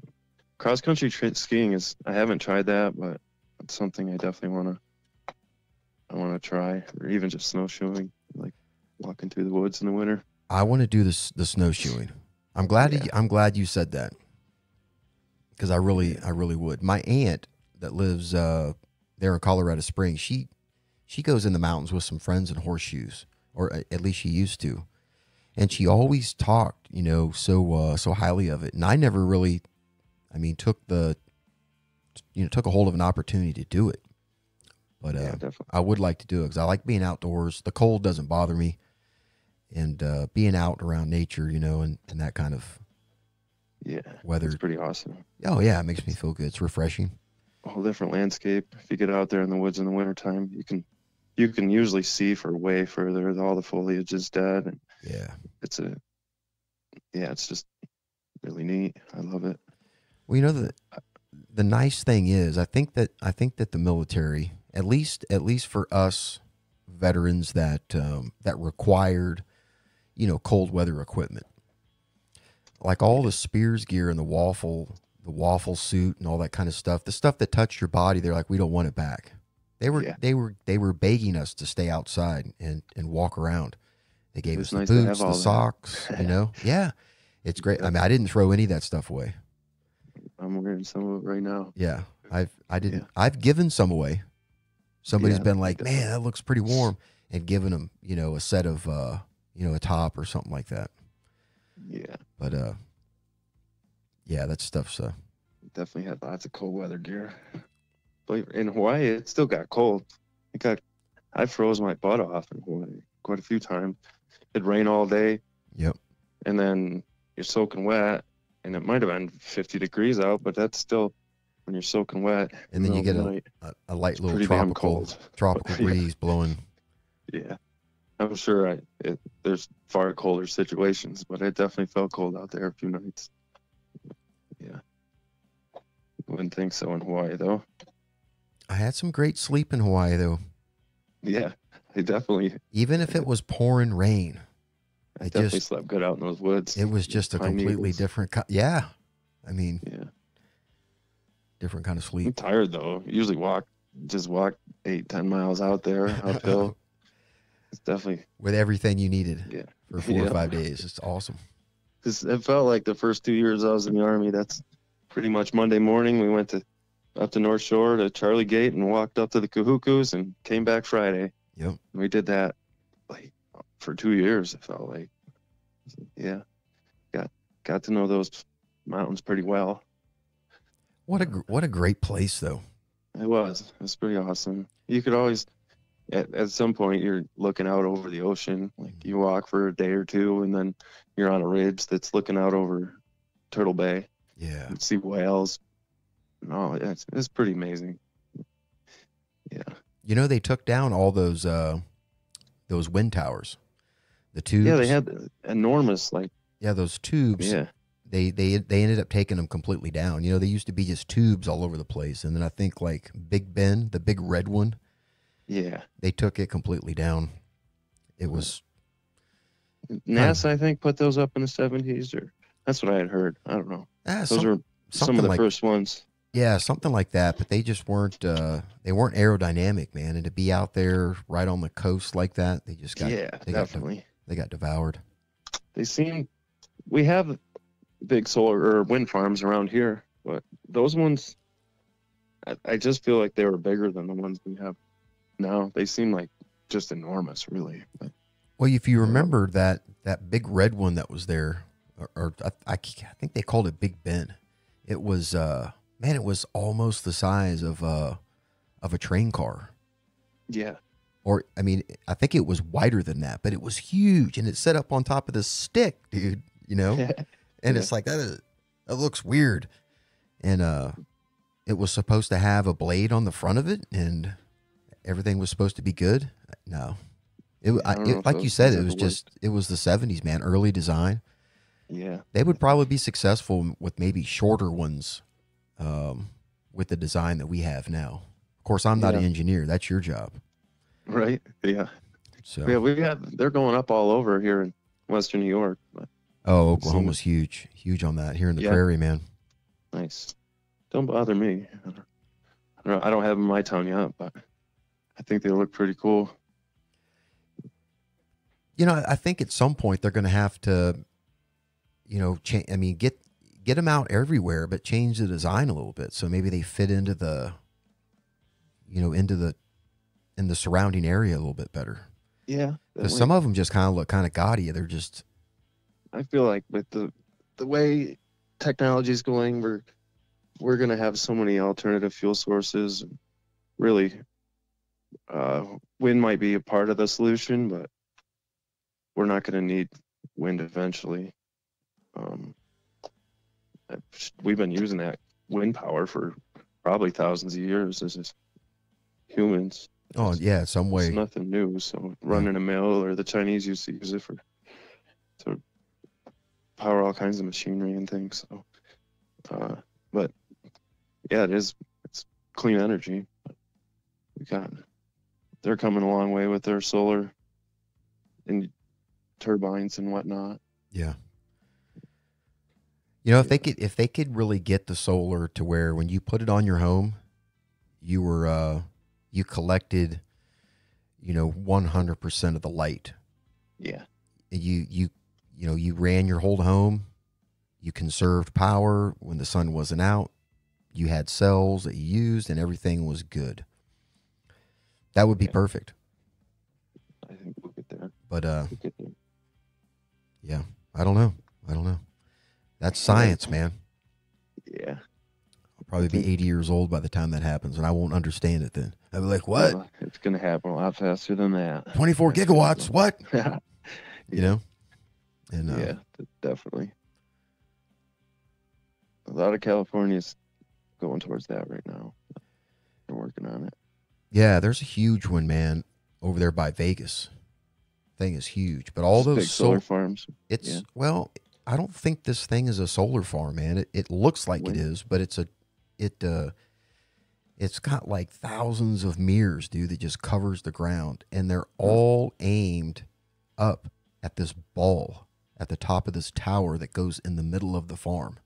[SPEAKER 2] cross-country skiing I haven't tried that, but it's something I definitely want to try, or even just snowshoeing, like walking through the woods in the winter.
[SPEAKER 1] I want to do the snowshoeing. I'm glad you said that, because I really would. My aunt that lives there in Colorado Springs, she goes in the mountains with some friends in horseshoes, or at least she used to, and she always talked, so highly of it. And I never really, took a hold of an opportunity to do it. But I would like to do it because I like being outdoors. The cold doesn't bother me, and being out around nature, and that kind of weather.
[SPEAKER 2] It's pretty awesome.
[SPEAKER 1] Oh yeah, it makes me feel good. It's refreshing.
[SPEAKER 2] whole different landscape. If you get out there in the woods in the wintertime, you can usually see for way further. All the foliage is dead, and
[SPEAKER 1] Yeah.
[SPEAKER 2] it's just really neat. I love it.
[SPEAKER 1] Well, you know, the nice thing is, I think that the military, at least for us veterans that that required, you know, cold weather equipment, like all the Spears gear and the waffle suit and all that kind of stuff, the stuff that touched your body, they're like, we don't want it back. They were begging us to stay outside and walk around. They gave us the boots, the socks, you know. Yeah, it's great. I mean, I didn't throw any of that stuff away.
[SPEAKER 2] I'm wearing some of it right now.
[SPEAKER 1] Yeah, I didn't. Yeah. I've given some away. Somebody's been like, man, that looks pretty warm, and given them, you know, a set of, you know, a top or something like that.
[SPEAKER 2] Yeah.
[SPEAKER 1] But yeah, that stuff's
[SPEAKER 2] definitely had lots of cold weather gear. But in Hawaii, it still got cold. I froze my butt off in Hawaii quite a few times. It'd rain all day.
[SPEAKER 1] Yep.
[SPEAKER 2] And then you're soaking wet, and it might have been 50 degrees out, but that's still when you're soaking wet.
[SPEAKER 1] And then you get a light little tropical breeze blowing.
[SPEAKER 2] Yeah. I'm sure there's far colder situations, but it definitely felt cold out there a few nights. Yeah. Wouldn't think so in Hawaii, though.
[SPEAKER 1] I had some great sleep in Hawaii, though.
[SPEAKER 2] Yeah, I definitely.
[SPEAKER 1] Even if it was pouring rain.
[SPEAKER 2] I definitely slept good out in those woods.
[SPEAKER 1] It was just a completely different. Yeah. I mean.
[SPEAKER 2] Yeah.
[SPEAKER 1] Different kind of sleep.
[SPEAKER 2] I'm tired, though. Usually walk 8-10 miles out there uphill. It's definitely
[SPEAKER 1] with everything you needed for 4 or 5 days. It's awesome.
[SPEAKER 2] Because it felt like the first 2 years I was in the Army, that's pretty much Monday morning. We went up to North Shore to Charlie Gate and walked up to the Kahukus and came back Friday.
[SPEAKER 1] Yep. And
[SPEAKER 2] we did that like for 2 years. It felt like, yeah, got to know those mountains pretty well.
[SPEAKER 1] What a great place, though.
[SPEAKER 2] It was pretty awesome. You could always. At some point, you're looking out over the ocean. Like you walk for a day or two, and then you're on a ridge that's looking out over Turtle Bay.
[SPEAKER 1] Yeah,
[SPEAKER 2] you see whales. No, it's pretty amazing. Yeah.
[SPEAKER 1] You know, they took down all those wind towers, the tubes.
[SPEAKER 2] Yeah, they had enormous
[SPEAKER 1] those tubes.
[SPEAKER 2] Yeah.
[SPEAKER 1] They ended up taking them completely down. You know, they used to be just tubes all over the place, and then I think like Big Ben, the big red one.
[SPEAKER 2] Yeah.
[SPEAKER 1] They took it completely down. It was
[SPEAKER 2] NASA, I think, put those up in the 70s, or that's what I had heard. I don't know. Those are some of the first ones.
[SPEAKER 1] Yeah, something like that, but they just weren't they weren't aerodynamic, man. And to be out there right on the coast like that, they just got
[SPEAKER 2] definitely.
[SPEAKER 1] They got devoured.
[SPEAKER 2] We have big solar or wind farms around here, but those ones I just feel like they were bigger than the ones we have. No, they seem like just enormous, really. But,
[SPEAKER 1] well, if you remember that big red one that was there, or I think they called it Big Ben. It was it was almost the size of a train car.
[SPEAKER 2] Yeah.
[SPEAKER 1] Or I mean, I think it was wider than that, but it was huge, and it set up on top of this stick, dude. You know, and it's like that looks weird, and it was supposed to have a blade on the front of it, and everything was supposed to be good. No, like you said, it was the 70s, man. Early design.
[SPEAKER 2] Yeah,
[SPEAKER 1] they would probably be successful with maybe shorter ones, with the design that we have now. Of course, I'm not an engineer. That's your job,
[SPEAKER 2] right? Yeah.
[SPEAKER 1] So
[SPEAKER 2] they're going up all over here in Western New York. But
[SPEAKER 1] Oklahoma's huge on that here in the prairie, man.
[SPEAKER 2] Nice. Don't bother me. I don't have them in my town yet, but I think they look pretty cool.
[SPEAKER 1] You know, I think at some point they're going to have to, you know, get them out everywhere, but change the design a little bit so maybe they fit into the, you know, in the surrounding area a little bit better.
[SPEAKER 2] Yeah,
[SPEAKER 1] because some of them just kind of look kind of gaudy. They're just.
[SPEAKER 2] I feel like with the way technology is going, we're going to have so many alternative fuel sources. Really, wind might be a part of the solution, but we're not going to need wind eventually. We've been using that wind power for probably thousands of years as just humans.
[SPEAKER 1] Oh yeah, some way.
[SPEAKER 2] It's nothing new. So running a mill, or the Chinese used to use it to power all kinds of machinery and things. So, but yeah, it's clean energy. They're coming a long way with their solar and turbines and whatnot.
[SPEAKER 1] Yeah. You know, if they could really get the solar to where when you put it on your home, you collected, 100% of the light.
[SPEAKER 2] Yeah.
[SPEAKER 1] You ran your whole home. You conserved power when the sun wasn't out. You had cells that you used, and everything was good. That would be perfect.
[SPEAKER 2] I think we'll get there.
[SPEAKER 1] But yeah, I don't know. That's science, man.
[SPEAKER 2] Yeah.
[SPEAKER 1] I'll probably be 80 years old by the time that happens, and I won't understand it then. I'll be like, what?
[SPEAKER 2] Well, it's going to happen a lot faster than that.
[SPEAKER 1] 24 gigawatts? What?
[SPEAKER 2] Yeah.
[SPEAKER 1] You know? And
[SPEAKER 2] yeah, definitely. A lot of California's going towards that right now. They're working on it.
[SPEAKER 1] Yeah, there's a huge one, man, over there by Vegas. Thing is huge, but all those
[SPEAKER 2] big solar farms.
[SPEAKER 1] Well, I don't think this thing is a solar farm, man. It looks like it is, but it's got like thousands of mirrors, dude, that just covers the ground, and they're all aimed up at this ball at the top of this tower that goes in the middle of the farm.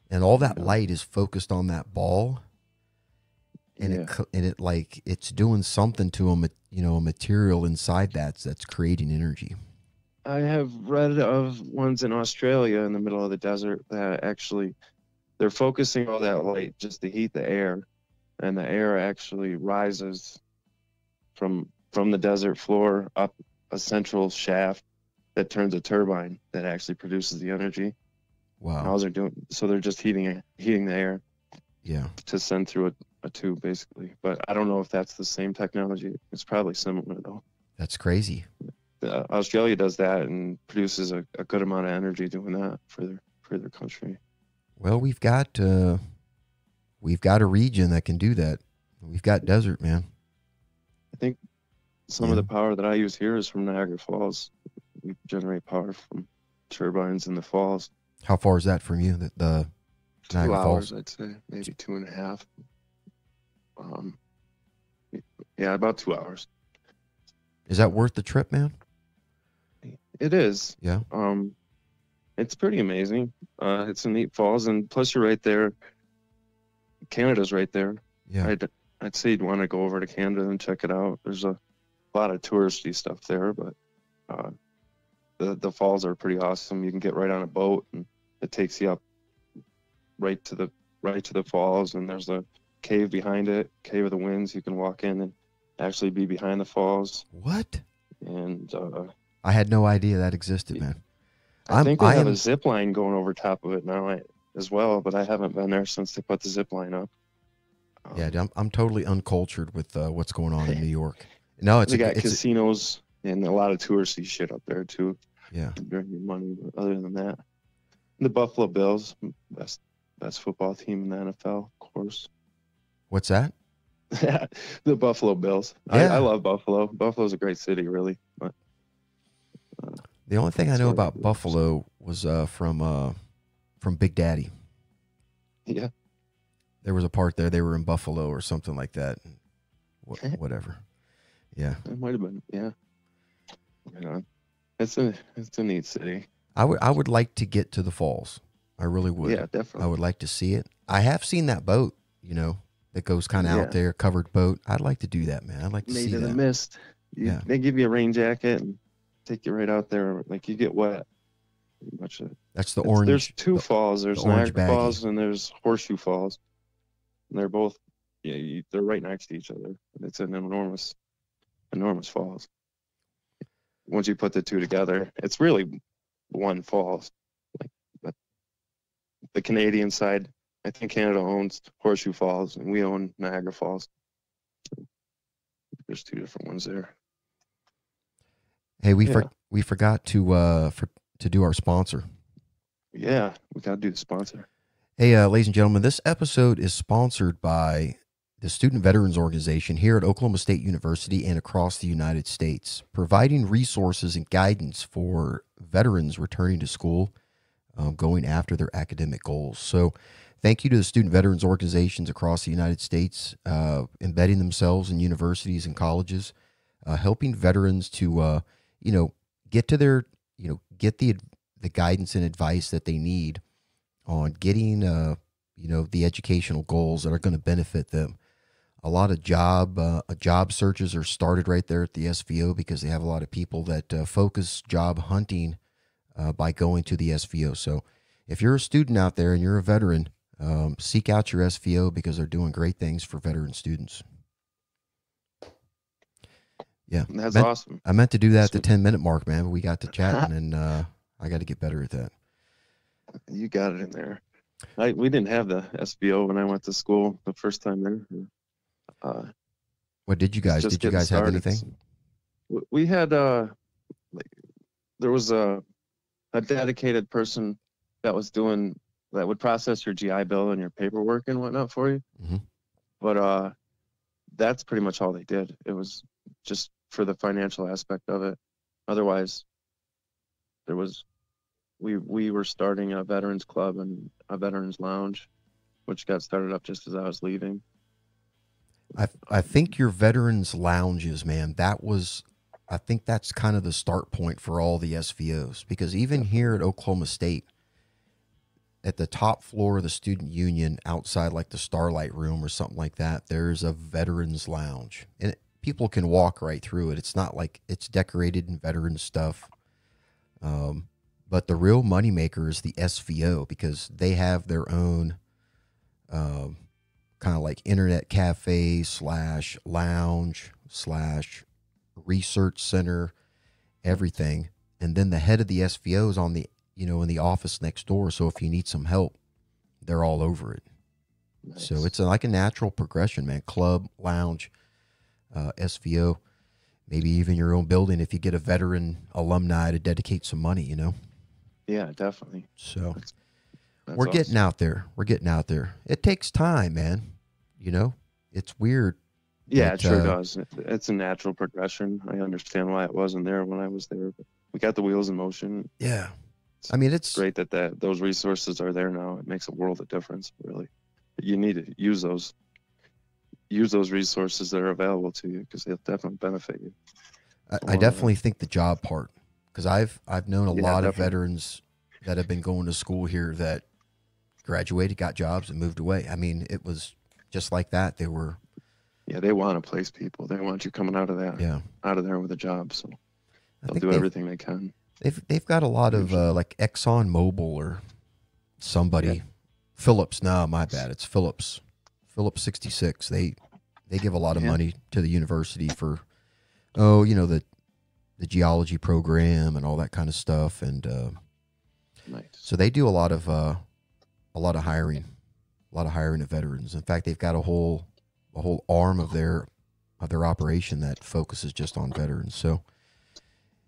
[SPEAKER 1] And all that light is focused on that ball. And it's doing something to a material inside that's creating energy.
[SPEAKER 2] I have read of ones in Australia in the middle of the desert that actually they're focusing all that light just to heat the air, and the air actually rises from the desert floor up a central shaft that turns a turbine that actually produces the energy.
[SPEAKER 1] Wow.
[SPEAKER 2] All they're doing, so they're just heating the air.
[SPEAKER 1] Yeah.
[SPEAKER 2] To send through a tube, basically. But I don't know if that's the same technology. It's probably similar, though.
[SPEAKER 1] That's crazy.
[SPEAKER 2] Australia does that and produces a good amount of energy doing that for their country.
[SPEAKER 1] Well, we've got a region that can do that. We've got desert, man.
[SPEAKER 2] I think some of the power that I use here is from Niagara Falls. We generate power from turbines in the falls.
[SPEAKER 1] How far is that from you? The
[SPEAKER 2] 2
[SPEAKER 1] Niagara
[SPEAKER 2] hours,
[SPEAKER 1] Falls?
[SPEAKER 2] I'd say, maybe 2.5. Yeah, about 2 hours.
[SPEAKER 1] Is that worth the trip, man?
[SPEAKER 2] It is.
[SPEAKER 1] Yeah.
[SPEAKER 2] It's pretty amazing. It's a neat falls, and plus you're right there. Canada's right there.
[SPEAKER 1] Yeah.
[SPEAKER 2] I'd say you'd want to go over to Canada and check it out. There's a lot of touristy stuff there, but the falls are pretty awesome. You can get right on a boat, and it takes you up right to the falls, and there's a cave behind it, Cave of the Winds. You can walk in and actually be behind the falls.
[SPEAKER 1] What?
[SPEAKER 2] And
[SPEAKER 1] I had no idea that existed, man.
[SPEAKER 2] I think they have a zip line going over top of it now as well, but I haven't been there since they put the zip line up.
[SPEAKER 1] Yeah, I'm totally uncultured with what's going on in New York. No,
[SPEAKER 2] they got casinos and a lot of touristy shit up there too.
[SPEAKER 1] Yeah,
[SPEAKER 2] bring your money. But other than that, the Buffalo Bills, best football team in the NFL, of course.
[SPEAKER 1] What's that?
[SPEAKER 2] The Buffalo Bills.
[SPEAKER 1] Yeah.
[SPEAKER 2] I love Buffalo. Buffalo's a great city, really. But
[SPEAKER 1] the only thing I know about Buffalo was from Big Daddy.
[SPEAKER 2] Yeah.
[SPEAKER 1] There was a part there they were in Buffalo or something like that. Whatever. Yeah.
[SPEAKER 2] It might have been. Yeah. Right on. It's a neat city.
[SPEAKER 1] I would like to get to the falls. I really would.
[SPEAKER 2] Yeah, definitely.
[SPEAKER 1] I would like to see it. I have seen that boat, that goes kind of out there, covered boat. I'd like to do that, man. I'd like to see that.
[SPEAKER 2] Made in the mist. They give you a rain jacket and take you right out there. Like, you get wet. Much
[SPEAKER 1] That's the orange.
[SPEAKER 2] There's two falls. There's Niagara Falls and there's Horseshoe Falls. And they're both, they're right next to each other. It's an enormous falls. Once you put the two together, it's really one falls. But the Canadian side, I think Canada owns Horseshoe Falls, and we own Niagara Falls. There's two different ones there.
[SPEAKER 1] Hey, we forgot to do our sponsor.
[SPEAKER 2] Yeah, we got to do the sponsor.
[SPEAKER 1] Hey, ladies and gentlemen, this episode is sponsored by the Student Veterans Organization here at Oklahoma State University and across the United States, providing resources and guidance for veterans returning to school, going after their academic goals. So, thank you to the student veterans organizations across the United States, embedding themselves in universities and colleges, helping veterans to, get to their, get the guidance and advice that they need on getting, the educational goals that are going to benefit them. A lot of job searches are started right there at the SVO because they have a lot of people that focus job hunting by going to the SVO. So if you're a student out there and you're a veteran, seek out your SVO because they're doing great things for veteran students. Yeah,
[SPEAKER 2] that's awesome.
[SPEAKER 1] I meant to do that at the 10-minute mark, man, but we got to chatting, and I got to get better at that.
[SPEAKER 2] You got it in there. We didn't have the SVO when I went to school the first time there.
[SPEAKER 1] What did you guys? Did you guys have anything?
[SPEAKER 2] We had there was a dedicated person that would process your GI Bill and your paperwork and whatnot for you.
[SPEAKER 1] Mm-hmm.
[SPEAKER 2] But that's pretty much all they did. It was just for the financial aspect of it. Otherwise, we were starting a veterans club and a veterans lounge, which got started up just as I was leaving.
[SPEAKER 1] I think your veterans lounges, man, I think that's kind of the start point for all the SVOs, because even here at Oklahoma State, at the top floor of the student union, outside like the Starlight Room or something like that, there's a veterans lounge, and people can walk right through it. It's not like it's decorated in veteran stuff. But the real moneymaker is the SVO, because they have their own kind of like internet cafe / lounge / research center, everything. And then the head of the SVO is on the, in the office next door. So if you need some help, they're all over it. Nice. So it's like a natural progression, man. Club, lounge, SVO, maybe even your own building if you get a veteran alumni to dedicate some money,
[SPEAKER 2] Yeah, definitely.
[SPEAKER 1] So that's we're awesome. Getting out there. We're getting out there. It takes time, man. It's weird.
[SPEAKER 2] Yeah, it sure does. It's a natural progression. I understand why it wasn't there when I was there, but we got the wheels in motion.
[SPEAKER 1] Yeah. I mean, it's
[SPEAKER 2] great that those resources are there now. It makes a world of difference, really. You need to use those resources that are available to you, because they'll definitely benefit you.
[SPEAKER 1] I definitely think the job part, because I've known a lot of veterans that have been going to school here that graduated, got jobs, and moved away. I mean, it was just like that. They
[SPEAKER 2] want to place people. They want you coming out of there with a job. So they'll do everything they can.
[SPEAKER 1] They've got a lot of like Exxon Mobil or somebody. Yeah. Phillips. No, my bad. It's Phillips 66. They give a lot of money to the university for the geology program and all that kind of stuff, and
[SPEAKER 2] nice.
[SPEAKER 1] So they do a lot of hiring of veterans. In fact, they've got a whole arm of their operation that focuses just on veterans. So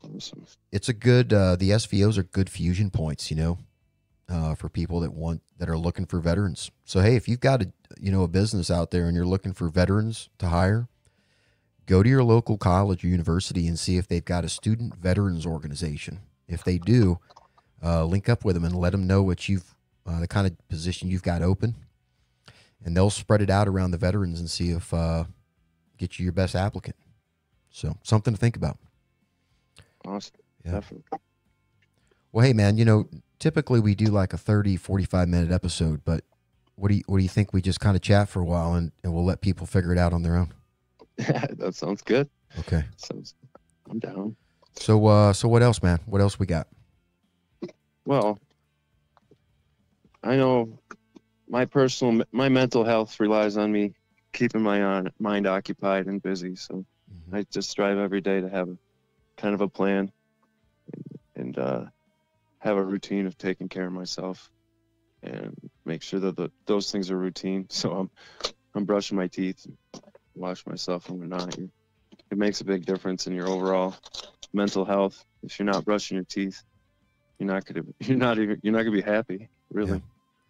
[SPEAKER 2] awesome.
[SPEAKER 1] It's a good the SVOs are good fusion points, for people that are looking for veterans. So hey, if you've got a business out there and you're looking for veterans to hire, go to your local college or university and see if they've got a student veterans organization. If they do, link up with them and let them know what the kind of position you've got open, and they'll spread it out around the veterans and see if get you your best applicant. So something to think about.
[SPEAKER 2] Awesome. Yeah. Definitely.
[SPEAKER 1] Well, hey man, typically we do like a 30, 45-minute episode, but what do you think we just kind of chat for a while and we'll let people figure it out on their own?
[SPEAKER 2] That sounds good.
[SPEAKER 1] Okay.
[SPEAKER 2] I'm down.
[SPEAKER 1] So what else, man? What else we got?
[SPEAKER 2] Well, I know my mental health relies on me keeping my mind occupied and busy. So I just strive every day to have kind of a plan and have a routine of taking care of myself and make sure that those things are routine. So I'm brushing my teeth, wash myself and whatnot. It makes a big difference in your overall mental health. If you're not brushing your teeth, you're not gonna be happy, really.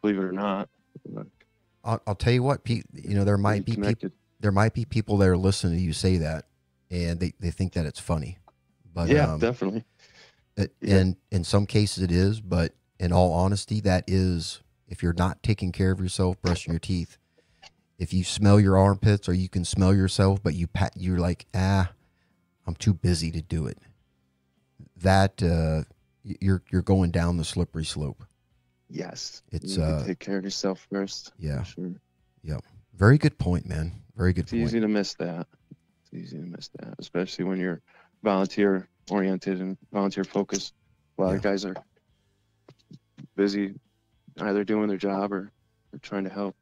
[SPEAKER 2] believe it or not.
[SPEAKER 1] I'll tell you what, there might be people that are listening to you say that, and they think that it's funny, but
[SPEAKER 2] yeah, definitely.
[SPEAKER 1] In some cases it is, but in all honesty, that is, if you're not taking care of yourself, brushing your teeth, if you smell your armpits or you can smell yourself, but you're like, I'm too busy to do it. That you're going down the slippery slope.
[SPEAKER 2] Yes,
[SPEAKER 1] it's
[SPEAKER 2] take care of yourself first.
[SPEAKER 1] Yeah,
[SPEAKER 2] sure.
[SPEAKER 1] Yep. Very good point, man. Very good point.
[SPEAKER 2] It's easy to miss that. Especially when you're volunteer oriented and volunteer focused. A lot of guys are busy either doing their job or trying to help.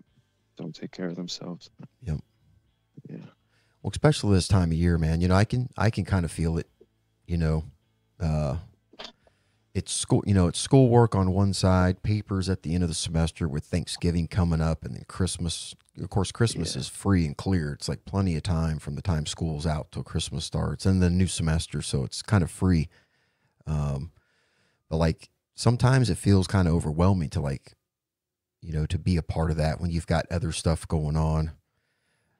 [SPEAKER 2] Don't take care of themselves.
[SPEAKER 1] Yep.
[SPEAKER 2] Yeah.
[SPEAKER 1] Well, especially this time of year, man. I can kind of feel it. It's school. It's schoolwork on one side, papers at the end of the semester with Thanksgiving coming up, and then Christmas. Of course, Christmas is free and clear. It's like plenty of time from the time school's out till Christmas starts, and the new semester, so it's kind of free. But like sometimes it feels kind of overwhelming to to be a part of that when you've got other stuff going on.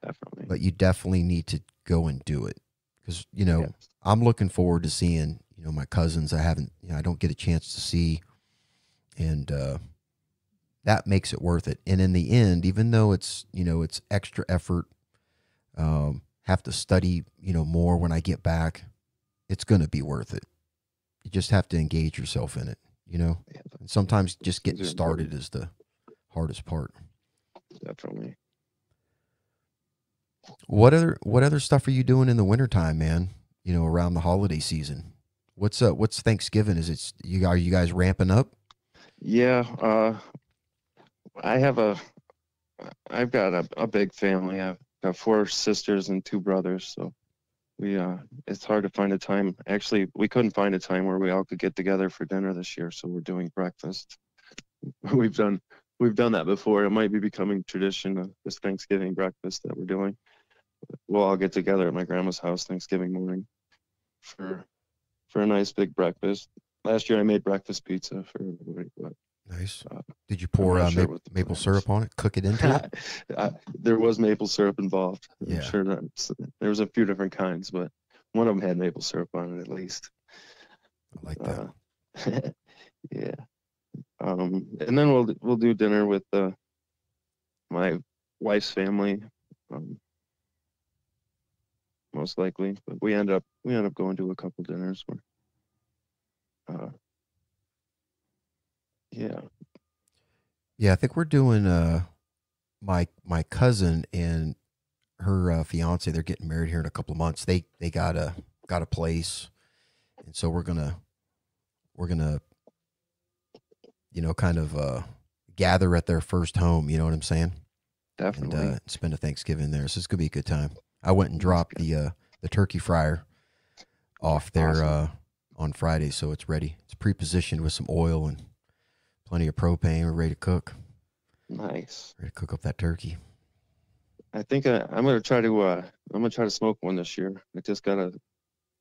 [SPEAKER 2] Definitely.
[SPEAKER 1] But you definitely need to go and do it because I'm looking forward to seeing my cousins I don't get a chance to see, and that makes it worth it. And in the end, even though it's extra effort, have to study more when I get back, it's going to be worth it. You just have to engage yourself in it, and sometimes just getting started is the hardest part.
[SPEAKER 2] Definitely.
[SPEAKER 1] What other stuff are you doing in the wintertime, man? Around the holiday season. What's Thanksgiving? Are you guys ramping up?
[SPEAKER 2] Yeah, I've got a big family. I've got 4 sisters and 2 brothers, so it's hard to find a time. Actually, we couldn't find a time where we all could get together for dinner this year, so we're doing breakfast. We've done that before. It might be becoming tradition of this Thanksgiving breakfast that we're doing. We'll all get together at my grandma's house Thanksgiving morning for a nice big breakfast. Last year I made breakfast pizza for everybody. But,
[SPEAKER 1] nice. Did you pour maple syrup on it? Cook it into it?
[SPEAKER 2] There was maple syrup involved.
[SPEAKER 1] Yeah.
[SPEAKER 2] I'm sure there was a few different kinds, but one of them had maple syrup on it at least.
[SPEAKER 1] I like that.
[SPEAKER 2] Yeah. And then we'll do dinner with my wife's family, most likely. But we end up going to a couple dinners where,
[SPEAKER 1] yeah, I think we're doing my cousin and her fiance. They're getting married here in a couple of months. They got a place, and so we're gonna kind of gather at their first home. You know what I'm saying?
[SPEAKER 2] Definitely.
[SPEAKER 1] And spend a Thanksgiving there. So it's gonna be a good time. I went and dropped the turkey fryer off there on Friday, so it's ready. It's pre-positioned with some oil and plenty of propane. We're ready to cook.
[SPEAKER 2] Nice.
[SPEAKER 1] Ready to cook up that turkey.
[SPEAKER 2] I think I'm gonna try to smoke one this year. I just got a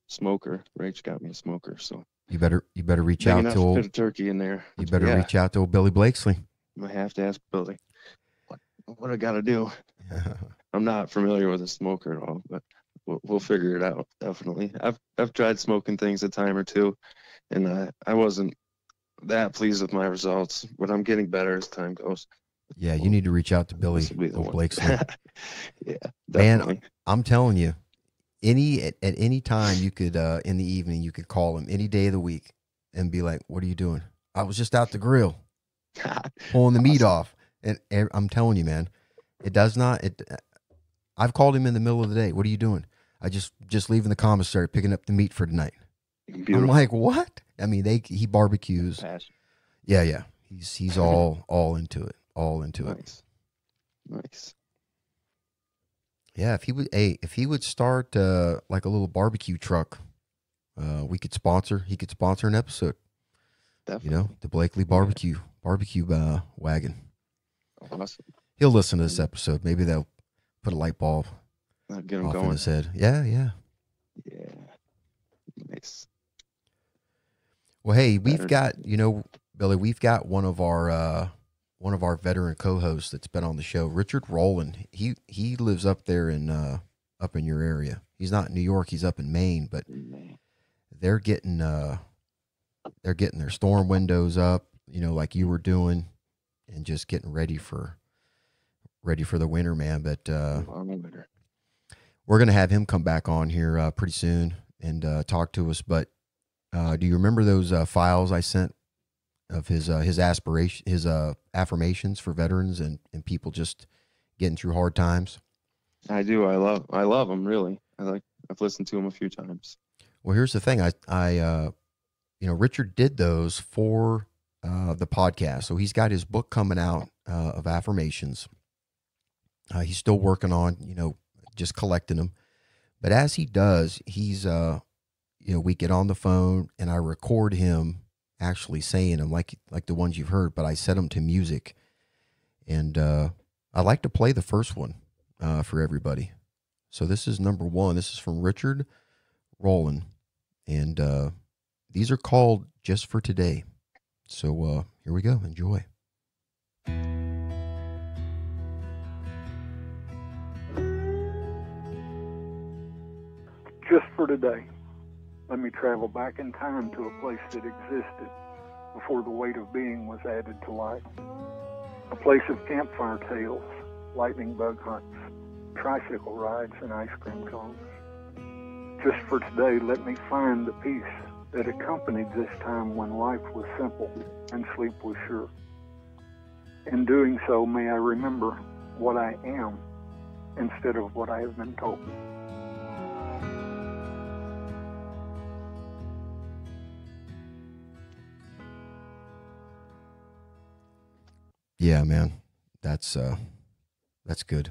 [SPEAKER 2] smoker. Rach got me a smoker, so
[SPEAKER 1] you better reach out to old
[SPEAKER 2] bit of turkey in there.
[SPEAKER 1] You better reach out to old Billy Blakesley.
[SPEAKER 2] I have to ask Billy what I got to do. I'm not familiar with a smoker at all, but we'll figure it out. Definitely. I've tried smoking things a time or two, and I wasn't that pleased with my results, but I'm getting better as time goes.
[SPEAKER 1] Yeah, you need to reach out to Billy Blakesley.
[SPEAKER 2] Yeah, definitely.
[SPEAKER 1] Man, I'm telling you, at any time you could in the evening you could call him any day of the week and be like, "What are you doing?" I was just out the grill, pulling the meat off, and I'm telling you, man, it does not. I've called him in the middle of the day. What are you doing? I just leaving the commissary, picking up the meat for tonight. Beautiful. I'm like, what? I mean, he barbecues.
[SPEAKER 2] Passion.
[SPEAKER 1] Yeah. He's all into it. All into it.
[SPEAKER 2] Nice.
[SPEAKER 1] Yeah, if he would start like a little barbecue truck, he could sponsor an episode.
[SPEAKER 2] Definitely.
[SPEAKER 1] The Blakely barbecue wagon.
[SPEAKER 2] Awesome.
[SPEAKER 1] He'll listen to this episode. Maybe they'll put a light bulb
[SPEAKER 2] get him
[SPEAKER 1] off
[SPEAKER 2] going
[SPEAKER 1] in his head. Yeah.
[SPEAKER 2] Yeah. Nice.
[SPEAKER 1] Well, hey, we've got Billy. We've got one of our one of our veteran co-hosts that's been on the show, Richard Rowland. He lives up there in up in your area. He's not in New York. He's up in Maine, but they're getting their storm windows up, like you were doing, and just getting ready for the winter, man. But we're gonna have him come back on here pretty soon and talk to us. But do you remember those files I sent of his affirmations for veterans and people just getting through hard times?
[SPEAKER 2] I do. I love them, really. I've listened to them a few times.
[SPEAKER 1] Well, here's the thing. I Richard did those for the podcast. So he's got his book coming out of affirmations. He's still working on, just collecting them. But as he does, he's, we get on the phone and I record him actually saying them like the ones you've heard, but I set them to music. And I like to play the first one for everybody. So this is number 1. This is from Richard Rowland. And these are called Just for Today. So here we go. Enjoy.
[SPEAKER 3] Just for today, let me travel back in time to a place that existed before the weight of being was added to life. A place of campfire tales, lightning bug hunts, tricycle rides, and ice cream cones. Just for today, let me find the peace that accompanied this time when life was simple and sleep was sure. In doing so, may I remember what I am instead of what I have been told.
[SPEAKER 1] Yeah, man, that's good.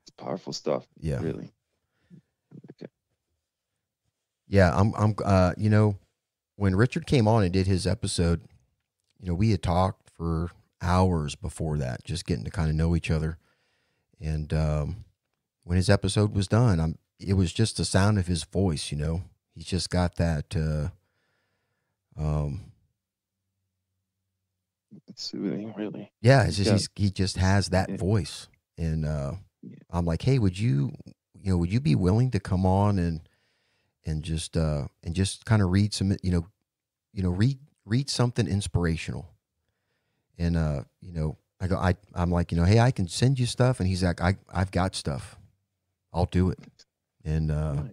[SPEAKER 2] It's powerful stuff.
[SPEAKER 1] Yeah,
[SPEAKER 2] really. Okay.
[SPEAKER 1] Yeah, I'm when Richard came on and did his episode, we had talked for hours before that, just getting to kind of know each other. And when his episode was done, it was just the sound of his voice. He's just got that.
[SPEAKER 2] It's soothing, really.
[SPEAKER 1] Yeah, it's just he just has that voice, and I'm like, hey, would you be willing to come on and just kind of read some, read something inspirational, and I'm like, hey, I can send you stuff, and he's like, I've got stuff, I'll do it, and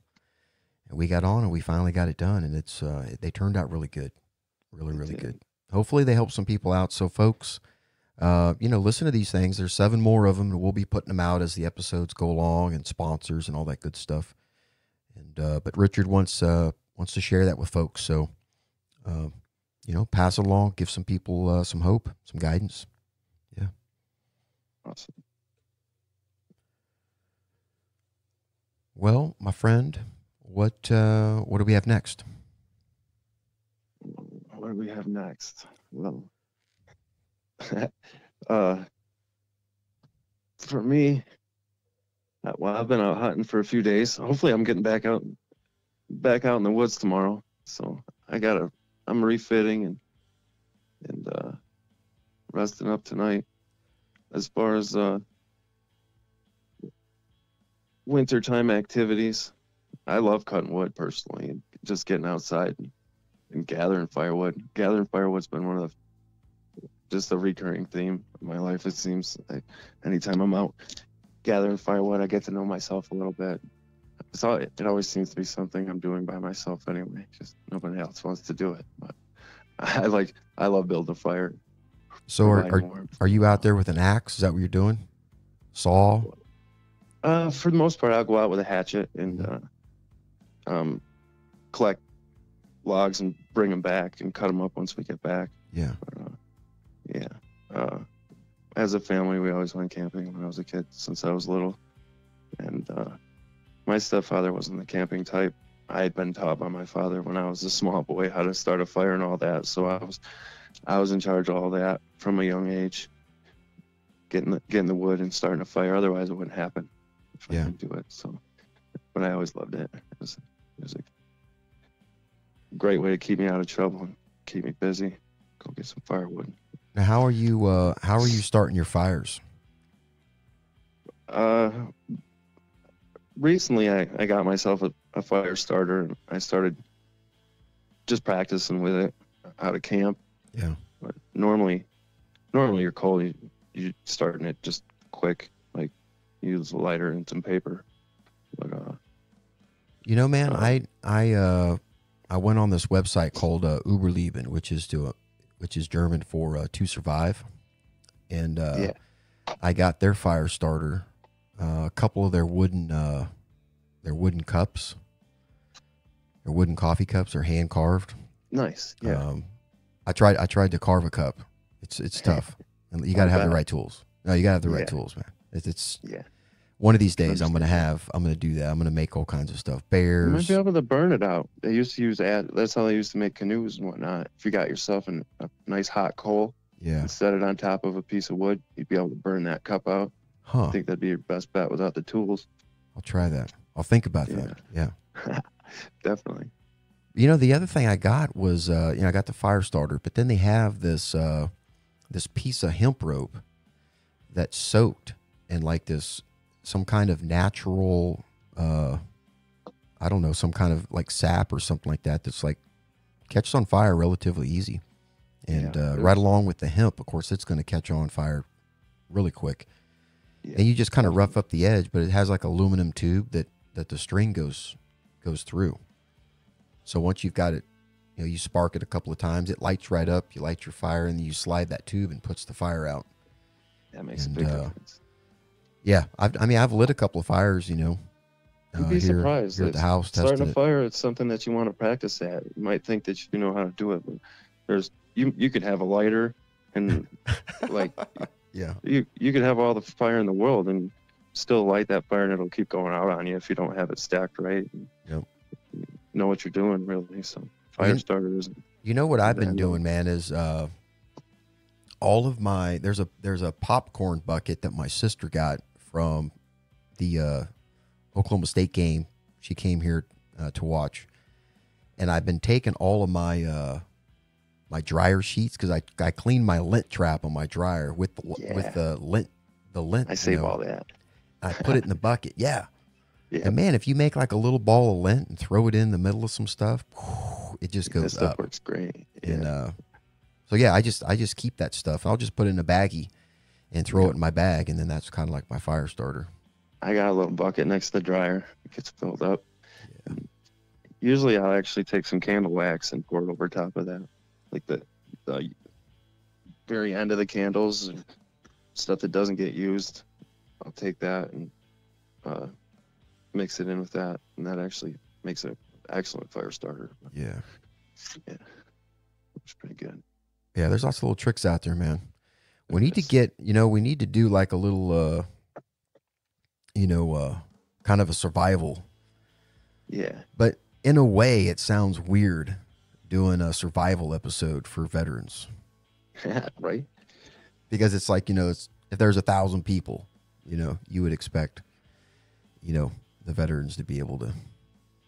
[SPEAKER 1] we got on and we finally got it done, and it's they turned out really good, really good. Hopefully they help some people out. So folks, listen to these things. There's 7 more of them, and we'll be putting them out as the episodes go along, and sponsors and all that good stuff. And but Richard wants to share that with folks. So, pass it along, give some people some hope, some guidance. Yeah.
[SPEAKER 2] Awesome.
[SPEAKER 1] Well, my friend, what do we have next?
[SPEAKER 2] What do we have next? Well, for me, I've been out hunting for a few days. Hopefully I'm getting back out in the woods tomorrow. So I'm refitting and resting up tonight. As far as wintertime activities, I love cutting wood personally, and just getting outside and gathering firewood. Gathering firewood's been one of just a recurring theme of my life. It seems like anytime I'm out gathering firewood, I get to know myself a little bit. So it always seems to be something I'm doing by myself anyway. Just nobody else wants to do it. But I love building a fire.
[SPEAKER 1] So are you out there with an axe? Is that what you're doing? Saw?
[SPEAKER 2] For the most part, I'll go out with a hatchet and collect logs and bring them back and cut them up once we get back.
[SPEAKER 1] Yeah.
[SPEAKER 2] As a family, we always went camping when I was a kid, since I was little. And my stepfather wasn't the camping type. I had been taught by my father when I was a small boy how to start a fire and all that. So I was in charge of all that from a young age, getting the wood and starting a fire. Otherwise, it wouldn't happen if I didn't do it. So, but I always loved it. It was a great way to keep me out of trouble and keep me busy. Go get some firewood.
[SPEAKER 1] Now, how are you starting your fires?
[SPEAKER 2] Recently I got myself a fire starter, and I started just practicing with it out of camp.
[SPEAKER 1] Yeah.
[SPEAKER 2] But normally you're cold. You starting it just quick, like use a lighter and some paper. But
[SPEAKER 1] Man, I went on this website called Überleben, which is German for to survive, and I got their fire starter, a couple of their wooden cups, their wooden coffee cups are hand carved.
[SPEAKER 2] Nice. Yeah.
[SPEAKER 1] I tried to carve a cup. It's tough, and you got to have the right tools. No, you got to have the right tools, man. It's one of these days I'm gonna do that. I'm gonna make all kinds of stuff. Bears.
[SPEAKER 2] You might be able to burn it out. They used to use that's how they used to make canoes and whatnot. If you got yourself a nice hot coal, and set it on top of a piece of wood, you'd be able to burn that cup out. I think that'd be your best bet without the tools.
[SPEAKER 1] I'll try that. I'll think about that. Yeah.
[SPEAKER 2] Definitely.
[SPEAKER 1] The other thing I got was, I got the fire starter, but then they have this piece of hemp rope that's soaked in like some kind of natural, I don't know, some kind of like sap or something like that. That's like catches on fire relatively easy. And right along with the hemp, of course, it's going to catch on fire really quick. Yeah. And you just kind of rough up the edge, but it has like aluminum tube that the string goes through. So once you've got it, you spark it a couple of times, it lights right up, you light your fire, and then you slide that tube and puts the fire out.
[SPEAKER 2] That makes a big difference.
[SPEAKER 1] Yeah, I've lit a couple of fires,
[SPEAKER 2] You'd be surprised.
[SPEAKER 1] Here at the house.
[SPEAKER 2] Starting a fire, it's something that you want to practice at. You might think that you know how to do it, but you could have a lighter and like you could have all the fire in the world and still light that fire, and it'll keep going out on you if you don't have it stacked right.
[SPEAKER 1] Yep.
[SPEAKER 2] Know what you're doing, really. So fire starter isn't.
[SPEAKER 1] What I've been doing, man, is all of my there's a popcorn bucket that my sister got from the Oklahoma State game. She came here to watch, and I've been taking all of my my dryer sheets because I cleaned my lint trap on my dryer with the lint.
[SPEAKER 2] I save all that.
[SPEAKER 1] I put it in the bucket. Yeah. And man, if you make like a little ball of lint and throw it in the middle of some stuff, it just goes
[SPEAKER 2] that stuff
[SPEAKER 1] up.
[SPEAKER 2] Works great.
[SPEAKER 1] And so I just keep that stuff. I'll just put it in a baggie and throw it in my bag, and then that's kind of like my fire starter.
[SPEAKER 2] I got a little bucket next to the dryer. It gets filled up. Yeah. Usually I'll actually take some candle wax and pour it over top of that, like the very end of the candles and stuff that doesn't get used. I'll take that and mix it in with that, and that actually makes an excellent fire starter.
[SPEAKER 1] Yeah,
[SPEAKER 2] it's pretty good.
[SPEAKER 1] Yeah, there's lots of little tricks out there, man. We need to get, we need to do like a little, kind of a survival.
[SPEAKER 2] Yeah.
[SPEAKER 1] But in a way, it sounds weird doing a survival episode for veterans.
[SPEAKER 2] Right.
[SPEAKER 1] Because it's like, if there's 1,000 people, you would expect, the veterans to be able to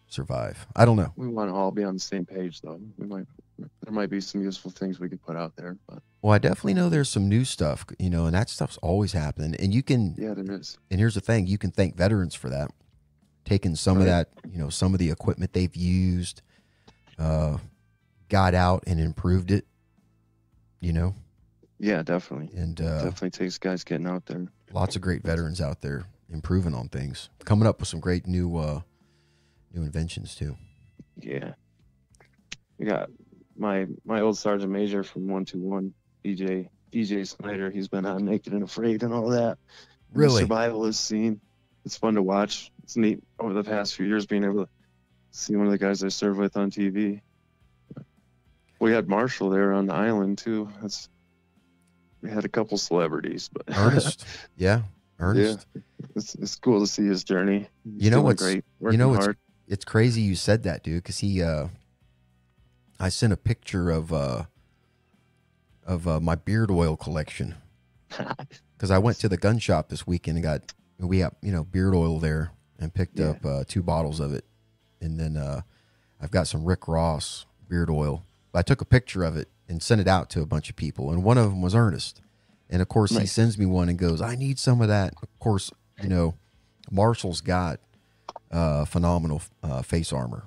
[SPEAKER 1] survive. I don't know.
[SPEAKER 2] We want to all be on the same page, though. There might be some useful things we could put out there. But.
[SPEAKER 1] Well, I definitely know there's some new stuff, and that stuff's always happening. And you can,
[SPEAKER 2] there is.
[SPEAKER 1] And here's the thing: you can thank veterans for that, taking some of that, some of the equipment they've used, got out and improved it.
[SPEAKER 2] Yeah, definitely.
[SPEAKER 1] And
[SPEAKER 2] definitely takes guys getting out there.
[SPEAKER 1] Lots of great veterans out there improving on things, coming up with some great new inventions too.
[SPEAKER 2] Yeah, we got my old sergeant major from 121, DJ Snyder. He's been on Naked and Afraid and all that.
[SPEAKER 1] Really,
[SPEAKER 2] the survivalist scene. It's fun to watch. It's neat over the past few years being able to see one of the guys I served with on TV. We had Marshall there on the island too. We had a couple celebrities, but
[SPEAKER 1] Ernest, yeah. Ernest.
[SPEAKER 2] Yeah, it's cool to see his journey. He's
[SPEAKER 1] what's
[SPEAKER 2] great.
[SPEAKER 1] Hard. It's crazy you said that, dude, because I sent a picture of my beard oil collection because I went to the gun shop this weekend and we got beard oil there and picked up 2 bottles of it, and then I've got some Rick Ross beard oil. But I took a picture of it and sent it out to a bunch of people. And one of them was Ernest. And of course, he sends me one and goes, I need some of that. Of course, Marshall's got phenomenal face armor.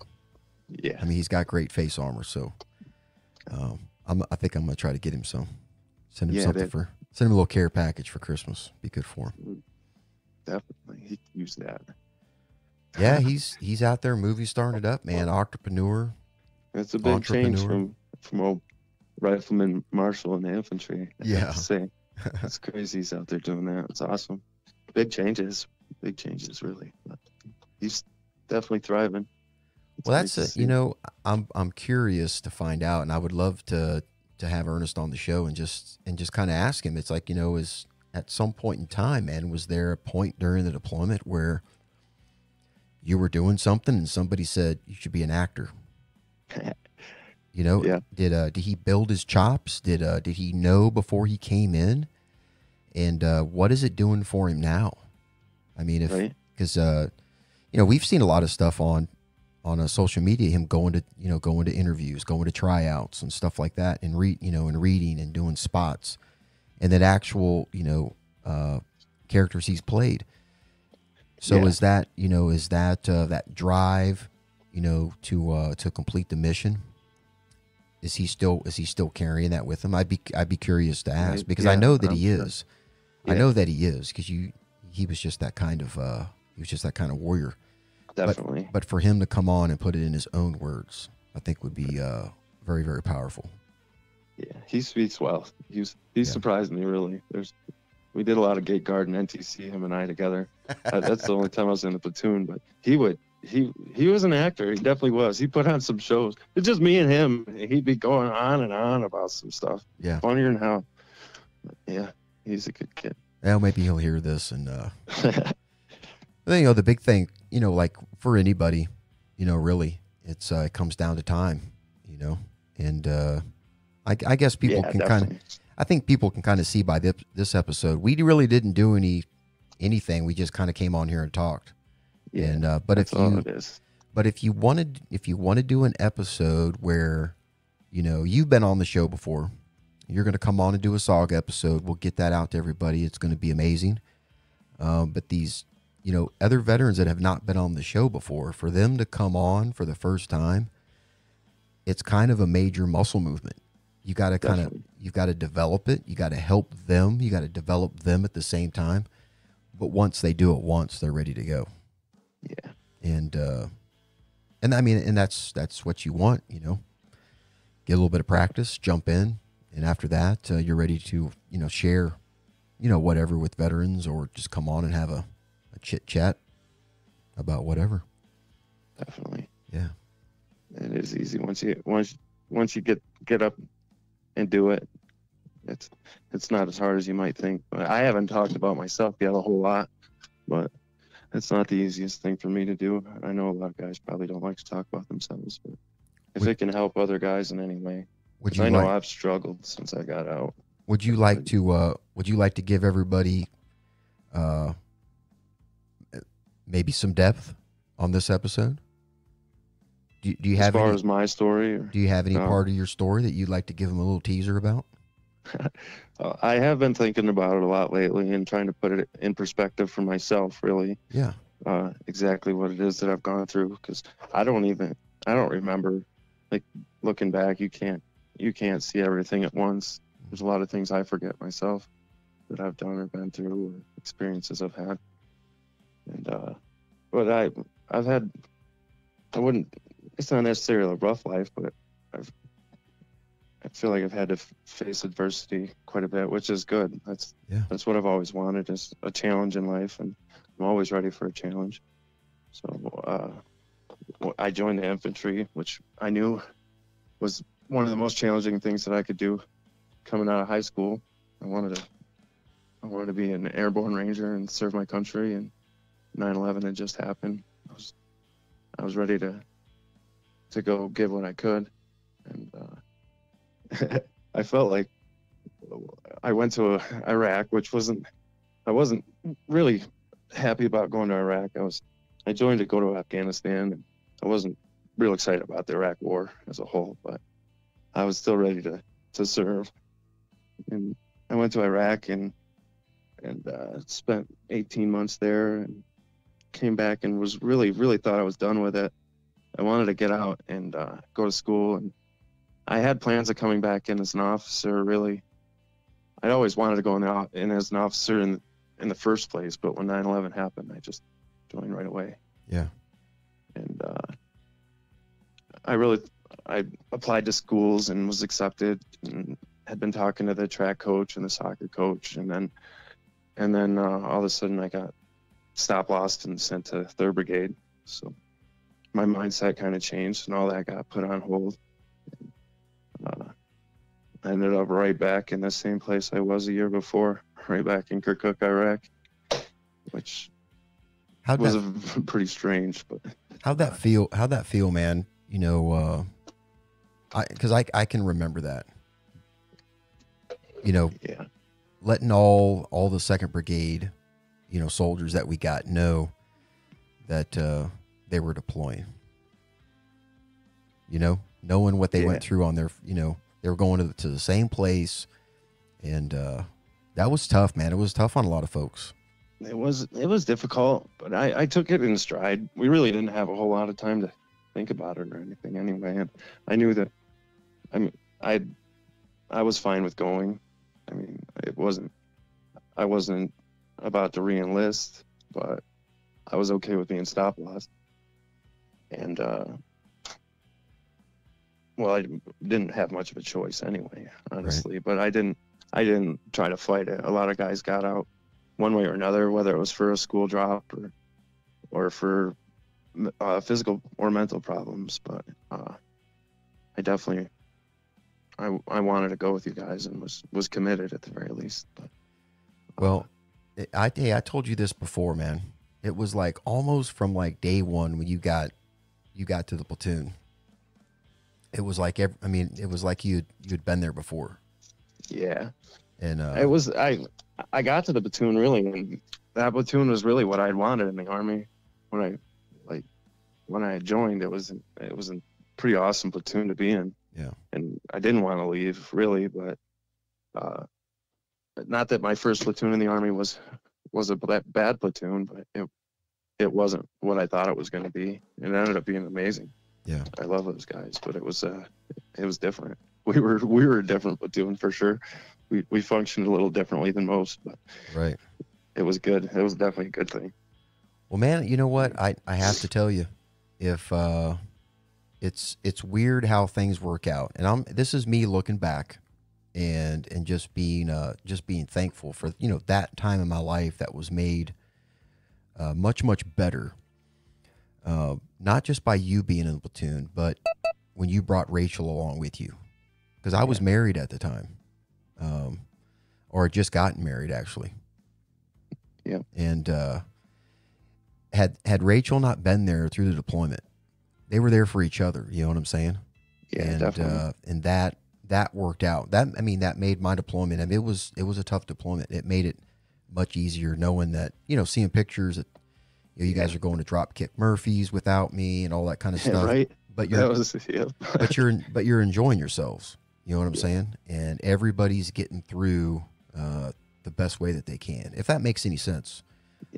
[SPEAKER 2] Yeah.
[SPEAKER 1] I mean, he's got great face armor. So I think I'm going to try to get him some. Send him send him a little care package for Christmas. Be good for him.
[SPEAKER 2] Definitely. He could use that.
[SPEAKER 1] Yeah, he's out there movie starting it up, man. Entrepreneur.
[SPEAKER 2] It's a big change from old Rifleman Marshall in the infantry. I have to say. It's crazy he's out there doing that. It's awesome. Big changes, really. But he's definitely thriving.
[SPEAKER 1] Well, that's I'm curious to find out, and I would love to have Ernest on the show and just kind of ask him. It's like, is at some point in time, man, was there a point during the deployment where you were doing something and somebody said you should be an actor?
[SPEAKER 2] Yeah.
[SPEAKER 1] Did he build his chops? Did he know before he came in? And what is it doing for him now? I mean, because we've seen a lot of stuff on social media, him going to interviews, going to tryouts and stuff like that, and reading and doing spots, and then actual characters he's played. So is that that drive to complete the mission? Is he still carrying that with him? I'd be curious to ask, because I know that he is. I know that he is, because he was just that kind of warrior.
[SPEAKER 2] Definitely.
[SPEAKER 1] But for him to come on and put it in his own words, I think would be very, very powerful.
[SPEAKER 2] Yeah, he speaks well. He surprised me, really. We did a lot of gate guard and NTC, him and I together. That's the only time I was in the platoon. But he was an actor. He definitely was. He put on some shows. It's just me and him. He'd be going on and on about some stuff.
[SPEAKER 1] Yeah.
[SPEAKER 2] Funnier than hell. Yeah, he's a good kid.
[SPEAKER 1] Well, maybe he'll hear this and the big thing, like for anybody, really, it comes down to time, and I guess people can kind of, I think people can kind of see by this episode, we really didn't do anything. We just kind of came on here and talked.
[SPEAKER 2] Yeah,
[SPEAKER 1] and but if you want to do an episode where, you've been on the show before, you're going to come on and do a Saga episode. We'll get that out to everybody. It's going to be amazing. But these, other veterans that have not been on the show before, for them to come on for the first time, it's kind of a major muscle movement. You got to you've got to develop it. You got to help them. You got to develop them at the same time. But once they do it once, they're ready to go.
[SPEAKER 2] Yeah.
[SPEAKER 1] And I mean, and that's what you want, get a little bit of practice, jump in. And after that, you're ready to, share, whatever with veterans, or just come on and have a chit chat about whatever.
[SPEAKER 2] Definitely.
[SPEAKER 1] Yeah.
[SPEAKER 2] It is easy once you get up and do it. It's not as hard as you might think. I haven't talked about myself yet a whole lot, but it's not the easiest thing for me to do. I know a lot of guys probably don't like to talk about themselves, but if it can help other guys in any way. I know I've struggled since I got out.
[SPEAKER 1] Would you like to give everybody maybe some depth on this episode? Do you have,
[SPEAKER 2] as far as my story?
[SPEAKER 1] Do you have any part of your story that you'd like to give them a little teaser about?
[SPEAKER 2] I have been thinking about it a lot lately and trying to put it in perspective for myself, really.
[SPEAKER 1] Yeah.
[SPEAKER 2] Exactly what it is that I've gone through, because I don't remember. Like, looking back, you can't see everything at once. There's a lot of things I forget myself that I've done or been through, or experiences I've had. And but I've had, it's not necessarily a rough life, but I feel like I've had to face adversity quite a bit, which is good. That's what I've always wanted, is a challenge in life, and I'm always ready for a challenge. So I joined the infantry, which I knew was one of the most challenging things that I could do coming out of high school. I wanted to be an airborne ranger and serve my country, and 9/11 had just happened. I was ready to go give what I could, and I felt like I went to Iraq, which I wasn't really happy about going to Iraq. I joined to go to Afghanistan, and I wasn't real excited about the Iraq war as a whole, but I was still ready to to serve. And I went to Iraq and spent 18 months there, and came back and was really thought I was done with it. I wanted to get out and go to school, and I had plans of coming back in as an officer. Really, I'd always wanted to go in as an officer in the first place, but when 9/11 happened, I just joined right away.
[SPEAKER 1] Yeah.
[SPEAKER 2] And I applied to schools and was accepted, and had been talking to the track coach and the soccer coach, and then all of a sudden I got stop lost and sent to 3rd Brigade. So my mindset kind of changed, and all that got put on hold. I ended up right back in the same place I was a year before, right back in Kirkuk, Iraq, which was pretty strange. But
[SPEAKER 1] how'd that feel? How'd that feel, man? You know, because I can remember that. You know,
[SPEAKER 2] yeah,
[SPEAKER 1] letting all the 2nd Brigade, you know, soldiers that we got know that they were deploying. You know, knowing what they went through on their, you know, they were going to the same place, and that was tough, man. It was tough on a lot of folks.
[SPEAKER 2] It was difficult, but I took it in stride. We really didn't have a whole lot of time to think about it or anything anyway, and I knew that. I was fine with going. I mean, I wasn't about to re-enlist, but I was okay with being stop lost. And well, I didn't have much of a choice anyway, honestly. Right. But I didn't try to fight it. A lot of guys got out one way or another, whether it was for a school drop or for physical or mental problems. But I definitely I wanted to go with you guys and was committed at the very least. But
[SPEAKER 1] well, I told you this before, man. It was like almost from like day one when you got to the platoon. It was like it was like you'd been there before.
[SPEAKER 2] Yeah,
[SPEAKER 1] and
[SPEAKER 2] I got to the platoon really, and that platoon was really what I'd wanted in the Army. When I joined, it was a pretty awesome platoon to be in.
[SPEAKER 1] Yeah, and
[SPEAKER 2] I didn't want to leave really, but not that my first platoon in the Army was a bad platoon, but it wasn't what I thought it was going to be. It ended up being amazing.
[SPEAKER 1] Yeah,
[SPEAKER 2] I love those guys, but it was different. We were a different platoon for sure. We functioned a little differently than most, but
[SPEAKER 1] right.
[SPEAKER 2] It was good. It was definitely a good thing.
[SPEAKER 1] Well, man, you know what? I have to tell you, if it's weird how things work out, and this is me looking back, and just being thankful for, you know, that time in my life that was made much better. Not just by you being in the platoon, but when you brought Rachel along with you, because I was married at the time, or had just gotten married actually.
[SPEAKER 2] Yeah.
[SPEAKER 1] And had Rachel not been there through the deployment, they were there for each other. You know what I'm saying?
[SPEAKER 2] Yeah,
[SPEAKER 1] and,
[SPEAKER 2] definitely.
[SPEAKER 1] And that worked out. That made my deployment. I mean, it was a tough deployment. It made it much easier knowing that, you know, seeing pictures that, you know, you guys are going to drop kick Murphys without me and all that kind of stuff.
[SPEAKER 2] Right.
[SPEAKER 1] But you're enjoying yourselves. You know what I'm saying? And everybody's getting through the best way that they can, if that makes any sense.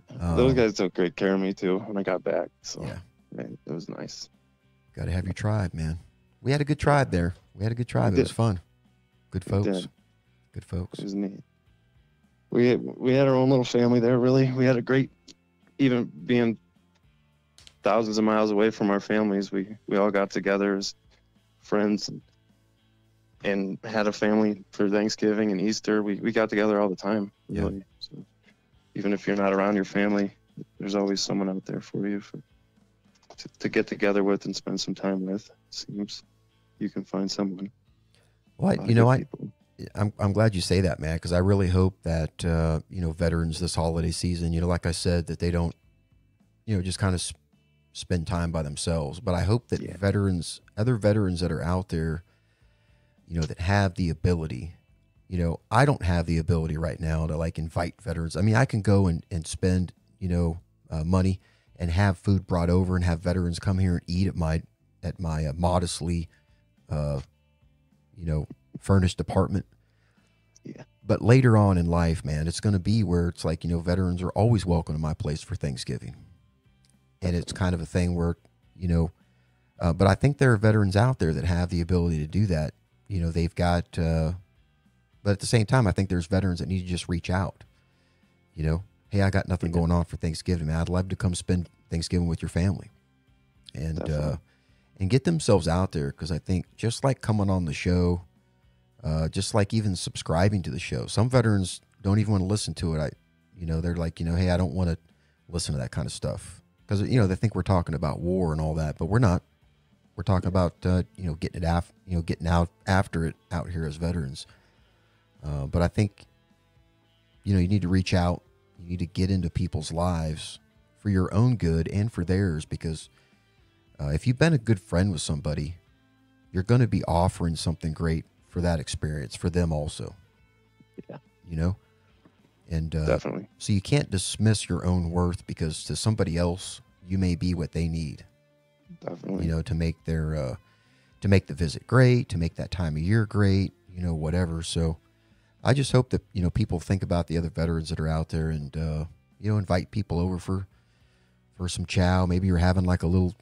[SPEAKER 2] Those guys took great care of me too when I got back. So
[SPEAKER 1] yeah,
[SPEAKER 2] man, it was nice.
[SPEAKER 1] Got to have your tribe, man. We had a good tribe there. It was fun. Good folks. Good folks.
[SPEAKER 2] It was neat. We had our own little family there. Really, we had a great. Even being thousands of miles away from our families, we all got together as friends and had a family for Thanksgiving and Easter. We got together all the time, really. Yeah. So even if you're not around your family, there's always someone out there for you to get together with and spend some time with. It seems you can find someone.
[SPEAKER 1] Well, I'm glad you say that, man, because I really hope that, you know, veterans this holiday season, you know, like I said, that they don't, you know, just kind of spend time by themselves. But I hope that other veterans that are out there, you know, that have the ability, you know, I don't have the ability right now to like invite veterans. I mean, I can go and spend, you know, money and have food brought over and have veterans come here and eat at my modestly, you know, furnished apartment.
[SPEAKER 2] Yeah.
[SPEAKER 1] But later on in life, man, it's going to be where it's like, veterans are always welcome to my place for Thanksgiving. And it's kind of a thing where, but I think there are veterans out there that have the ability to do that. They've got, but at the same time, I think there's veterans that need to just reach out. Hey, I got nothing going on for Thanksgiving, man. I'd love to come spend Thanksgiving with your family. And get themselves out there, because I think just like coming on the show, just like even subscribing to the show, some veterans don't even want to listen to it. They're like, hey, I don't want to listen to that kind of stuff, because they think we're talking about war and all that, but we're not. We're talking about getting out after it out here as veterans. But I think you need to reach out. You need to get into people's lives for your own good and for theirs, because if you've been a good friend with somebody, you're going to be offering something great for that experience for them also.
[SPEAKER 2] Yeah.
[SPEAKER 1] And
[SPEAKER 2] definitely.
[SPEAKER 1] So you can't dismiss your own worth, because to somebody else, you may be what they need.
[SPEAKER 2] Definitely.
[SPEAKER 1] To make their to make the visit great, to make that time of year great, whatever. So I just hope that people think about the other veterans that are out there, and invite people over for some chow. Maybe you're having like a little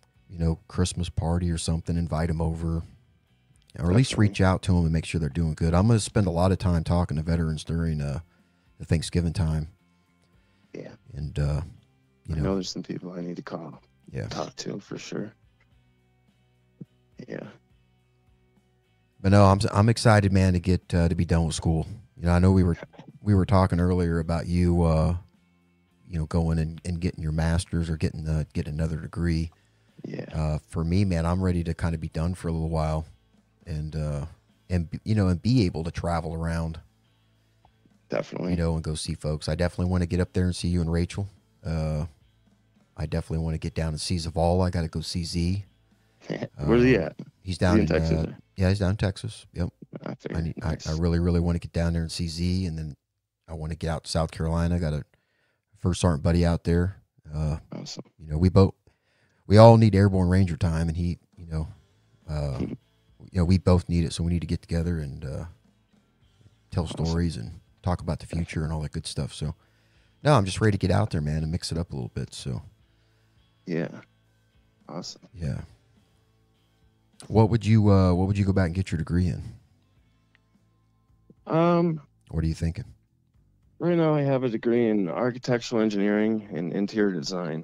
[SPEAKER 1] Christmas party or something. Invite them over, or at least reach out to them and make sure they're doing good. I'm going to spend a lot of time talking to veterans during the Thanksgiving time.
[SPEAKER 2] Yeah.
[SPEAKER 1] And
[SPEAKER 2] I know there's some people I need to call.
[SPEAKER 1] Yeah.
[SPEAKER 2] Talk to for sure. Yeah.
[SPEAKER 1] But no, I'm excited, man, to get to be done with school. I know we were talking earlier about you going and getting your master's or getting another degree.
[SPEAKER 2] Yeah.
[SPEAKER 1] For me, man, I'm ready to kind of be done for a little while, and be able to travel around.
[SPEAKER 2] Definitely.
[SPEAKER 1] And go see folks. I definitely want to get up there and see you and Rachel. I definitely want to get down and see Zavala. I got to go see Z.
[SPEAKER 2] Where's he at?
[SPEAKER 1] He's down in
[SPEAKER 2] Texas.
[SPEAKER 1] Yeah, he's down in Texas. Yep.
[SPEAKER 2] I
[SPEAKER 1] really, really want to get down there and see Z, and then I want to get out to South Carolina. I got a first sergeant buddy out there.
[SPEAKER 2] Awesome.
[SPEAKER 1] We all need airborne ranger time, and he, we both need it, so we need to get together and tell stories and talk about the future and all that good stuff. So, no, I'm just ready to get out there, man, and mix it up a little bit. So,
[SPEAKER 2] yeah, awesome.
[SPEAKER 1] Yeah. What would you go back and get your degree in? What are you thinking?
[SPEAKER 2] Right now, I have a degree in architectural engineering and interior design.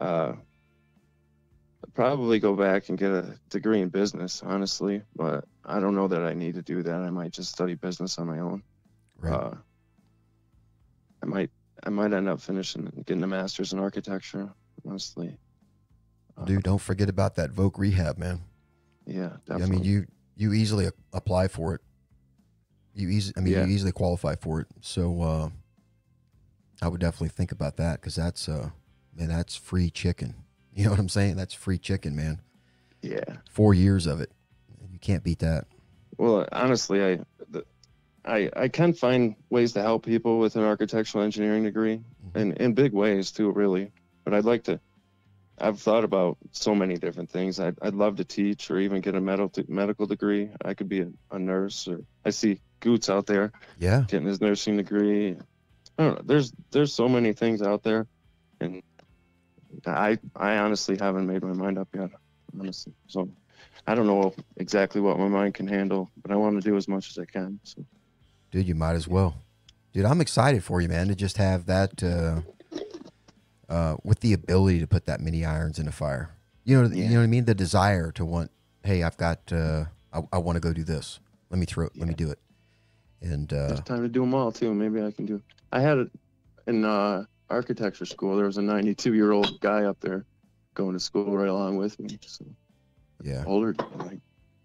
[SPEAKER 1] Mm-hmm.
[SPEAKER 2] I'd probably go back and get a degree in business, honestly, but I don't know that I need to do that. I might just study business on my own.
[SPEAKER 1] Right.
[SPEAKER 2] I might end up getting a master's in architecture, honestly.
[SPEAKER 1] Dude, don't forget about that Voc Rehab, man.
[SPEAKER 2] Yeah, definitely.
[SPEAKER 1] I mean, you easily apply for it. You easily qualify for it. So I would definitely think about that, because that's free chicken. You know what I'm saying? That's free chicken, man.
[SPEAKER 2] Yeah.
[SPEAKER 1] 4 years of it. You can't beat that.
[SPEAKER 2] Well, honestly, I can find ways to help people with an architectural engineering degree, and in big ways too, really. But I've thought about so many different things. I'd love to teach, or even get a medical degree. I could be a nurse, or I see Goots out there, getting his nursing degree. I don't know. There's so many things out there, and I honestly haven't made my mind up yet, honestly. So I don't know exactly what my mind can handle, but I want to do as much as I can. So.
[SPEAKER 1] Dude, you might as well. Dude, I'm excited for you, man, to just have that with the ability to put that many irons in a fire. You know what I mean? The desire to want, hey, I've got, I want to go do this. Let me do it. And
[SPEAKER 2] there's time to do them all too. Maybe I can do. I had it in architecture school. There was a 92-year-old guy up there going to school right along with me. So older, like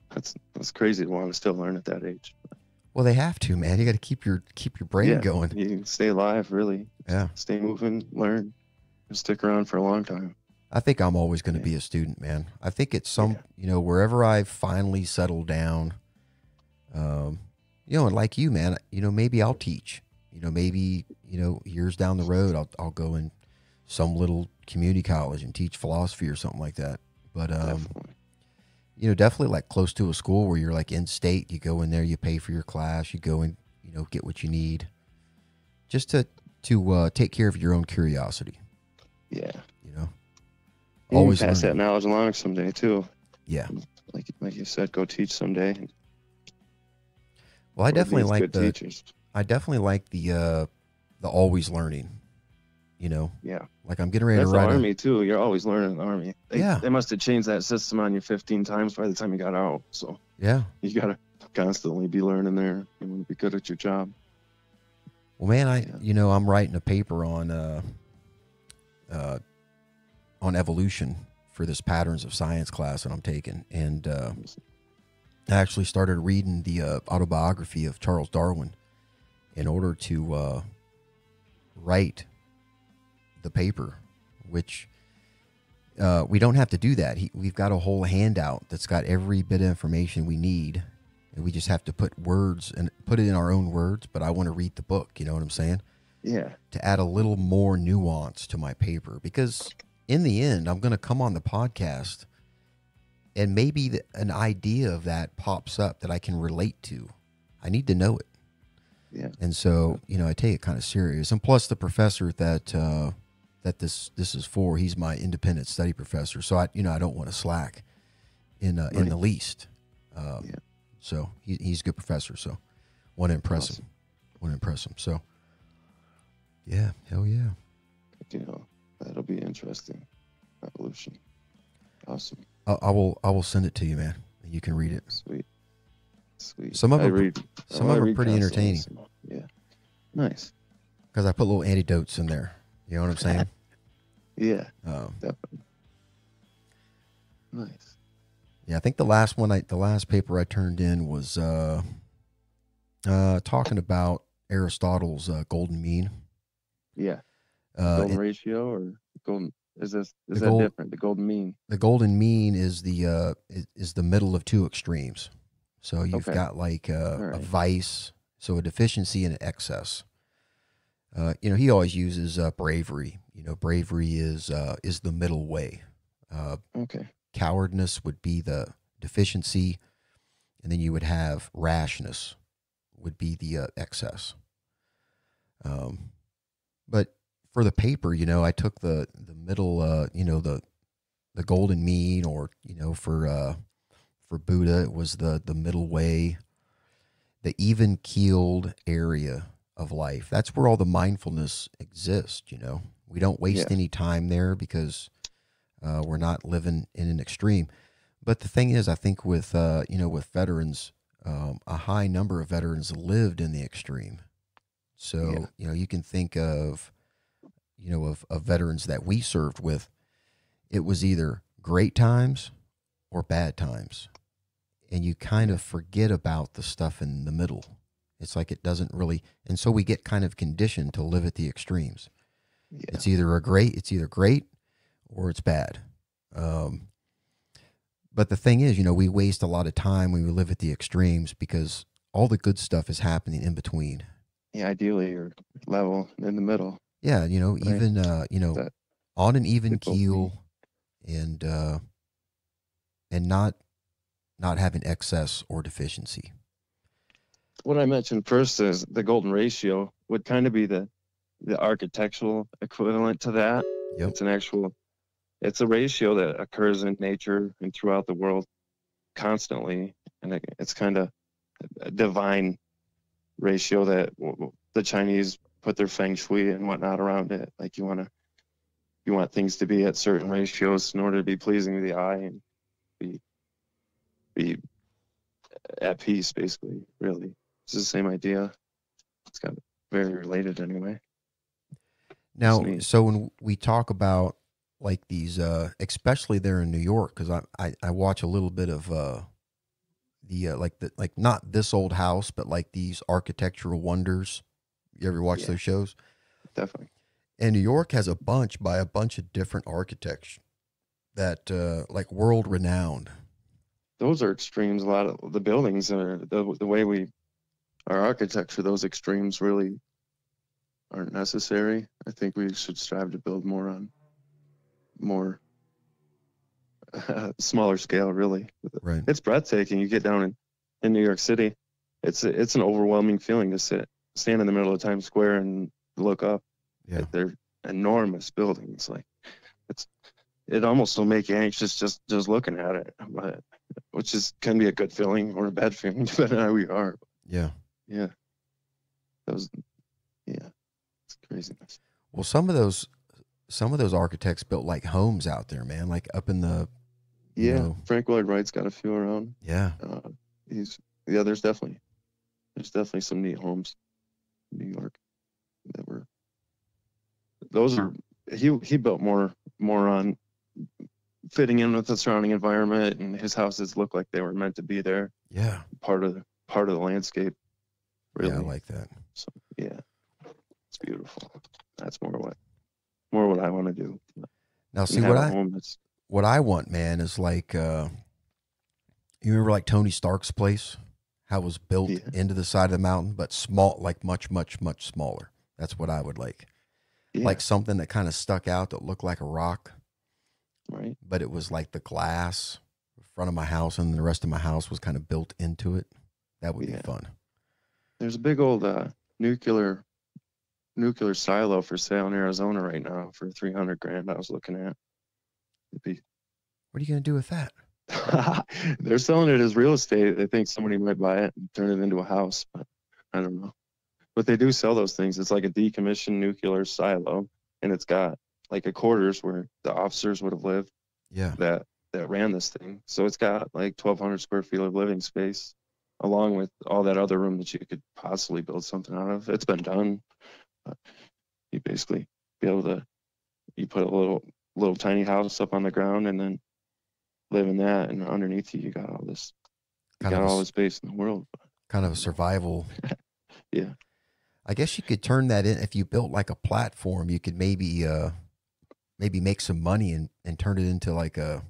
[SPEAKER 2] that's crazy to want to still learn at that age.
[SPEAKER 1] Well, they have to, man. You got to keep your brain going.
[SPEAKER 2] You can stay alive, really.
[SPEAKER 1] Yeah.
[SPEAKER 2] Stay moving, learn, and stick around for a long time.
[SPEAKER 1] I think I'm always going to be a student, man. I think it's wherever I finally settle down, and like you, man, maybe I'll teach, maybe, years down the road, I'll go in some little community college and teach philosophy or something like that. But, definitely like close to a school where you're like in state. You go in there, you pay for your class, you go and get what you need, just to take care of your own curiosity.
[SPEAKER 2] Yeah.
[SPEAKER 1] Always
[SPEAKER 2] pass
[SPEAKER 1] learning.
[SPEAKER 2] that knowledge along someday too.
[SPEAKER 1] Yeah.
[SPEAKER 2] Like you said, go teach someday.
[SPEAKER 1] Well, I definitely like
[SPEAKER 2] teachers.
[SPEAKER 1] I definitely like the always learning.
[SPEAKER 2] Yeah.
[SPEAKER 1] Like I'm getting ready
[SPEAKER 2] That's
[SPEAKER 1] to write
[SPEAKER 2] the Army too. You're always learning in the Army.
[SPEAKER 1] Yeah.
[SPEAKER 2] They must have changed that system on you 15 times by the time you got out. So
[SPEAKER 1] yeah.
[SPEAKER 2] you gotta constantly be learning there. You want to be good at your job.
[SPEAKER 1] Well, man, I'm writing a paper on evolution for this Patterns of Science class that I'm taking, and I actually started reading the autobiography of Charles Darwin in order to write the paper, which we don't have to do that. We've got a whole handout that's got every bit of information we need, and we just have to put it in our own words. But I want to read the book. You know what I'm saying?
[SPEAKER 2] Yeah.
[SPEAKER 1] To add a little more nuance to my paper, because in the end, I'm going to come on the podcast and maybe an idea of that pops up that I can relate to. I need to know it.
[SPEAKER 2] Yeah.
[SPEAKER 1] And so, I take it kind of serious. And plus the professor that this is for, he's my independent study professor. So I don't want to slack in the least. So he's a good professor. So want to impress him. So yeah, hell yeah.
[SPEAKER 2] That'll be interesting. Evolution. Awesome.
[SPEAKER 1] I will send it to you, man. You can read it.
[SPEAKER 2] Sweet.
[SPEAKER 1] Some of them are pretty entertaining.
[SPEAKER 2] Yeah. Nice.
[SPEAKER 1] Because I put little anecdotes in there. You know what I'm saying?
[SPEAKER 2] Yeah. Definitely. Nice.
[SPEAKER 1] Yeah, I think the last paper I turned in was talking about Aristotle's golden mean.
[SPEAKER 2] Yeah. Golden ratio or golden. Is that different? The golden mean.
[SPEAKER 1] The golden mean is the middle of two extremes. So you've got like a vice, so a deficiency and an excess. He always uses bravery. Bravery is the middle way. Cowardness would be the deficiency, and then you would have rashness would be the excess. But for the paper, I took the middle, the golden mean, or for Buddha, it was the middle way, the even keeled area of life. That's where all the mindfulness exists. We don't waste any time there because we're not living in an extreme. But the thing is, I think with veterans, a high number of veterans lived in the extreme. So you can think of veterans that we served with. It was either great times or bad times. And you kind of forget about the stuff in the middle. It's like it doesn't really, and so we get kind of conditioned to live at the extremes. Yeah. It's either great or it's bad. But the thing is, we waste a lot of time when we live at the extremes because all the good stuff is happening in between.
[SPEAKER 2] Yeah, ideally you're level in the middle.
[SPEAKER 1] Yeah, even on an even keel, and not having excess or deficiency.
[SPEAKER 2] What I mentioned first is the golden ratio would kind of be the architectural equivalent to that.
[SPEAKER 1] Yep.
[SPEAKER 2] It's a ratio that occurs in nature and throughout the world constantly, and it's kind of a divine ratio that the Chinese put their feng shui and whatnot around it. Like you want things to be at certain ratios in order to be pleasing to the eye and be at peace, basically. Really, it's the same idea. It's kind of very related anyway.
[SPEAKER 1] Now, so when we talk about like these, especially there in New York, because I watch a little bit of like not This Old House, but like these architectural wonders. You ever watch those shows?
[SPEAKER 2] Definitely.
[SPEAKER 1] And New York has a bunch of different architects that like world renowned.
[SPEAKER 2] Those are extremes. A lot of the buildings are the way our architecture. Those extremes really aren't necessary. I think we should strive to build more smaller scale, really.
[SPEAKER 1] Right.
[SPEAKER 2] It's breathtaking. You get down in New York City, it's an overwhelming feeling to stand in the middle of Times Square and look up at their enormous buildings. Like it almost will make you anxious just looking at it, but which can be a good feeling or a bad feeling depending on how we are.
[SPEAKER 1] Yeah.
[SPEAKER 2] Yeah. It's craziness.
[SPEAKER 1] Well, some of those architects built like homes out there, man, like up in the.
[SPEAKER 2] Frank Lloyd Wright's got a few around.
[SPEAKER 1] Yeah.
[SPEAKER 2] There's definitely some neat homes in New York he built more on fitting in with the surrounding environment, and his houses look like they were meant to be there.
[SPEAKER 1] Yeah.
[SPEAKER 2] Part of the landscape. Really.
[SPEAKER 1] Yeah, I like that.
[SPEAKER 2] So yeah, it's beautiful. That's more what I want to do.
[SPEAKER 1] Now, see what I want, man, is like you remember like Tony Stark's place, how it was built into the side of the mountain, but small, like much, much, much smaller. That's what I would like. Yeah. Like something that kind of stuck out that looked like a rock.
[SPEAKER 2] Right.
[SPEAKER 1] But it was like the glass in front of my house, and the rest of my house was kind of built into it. That would be fun. There's
[SPEAKER 2] a big old nuclear silo for sale in Arizona right now for $300,000. I was looking at.
[SPEAKER 1] What are you going to do with that?
[SPEAKER 2] They're selling it as real estate. They think somebody might buy it and turn it into a house, but I don't know. But they do sell those things. It's like a decommissioned nuclear silo, and it's got like a quarters where the officers would have lived.
[SPEAKER 1] Yeah.
[SPEAKER 2] That ran this thing. So it's got like 1,200 square feet of living space, along with all that other room that you could possibly build something out of. It's been done. You basically you put a little tiny house up on the ground and then live in that, and underneath you got all this. You got all the space in the world.
[SPEAKER 1] Kind of a survival.
[SPEAKER 2] Yeah.
[SPEAKER 1] I guess you could turn that in if you built like a platform. You could maybe make some money and turn it into like a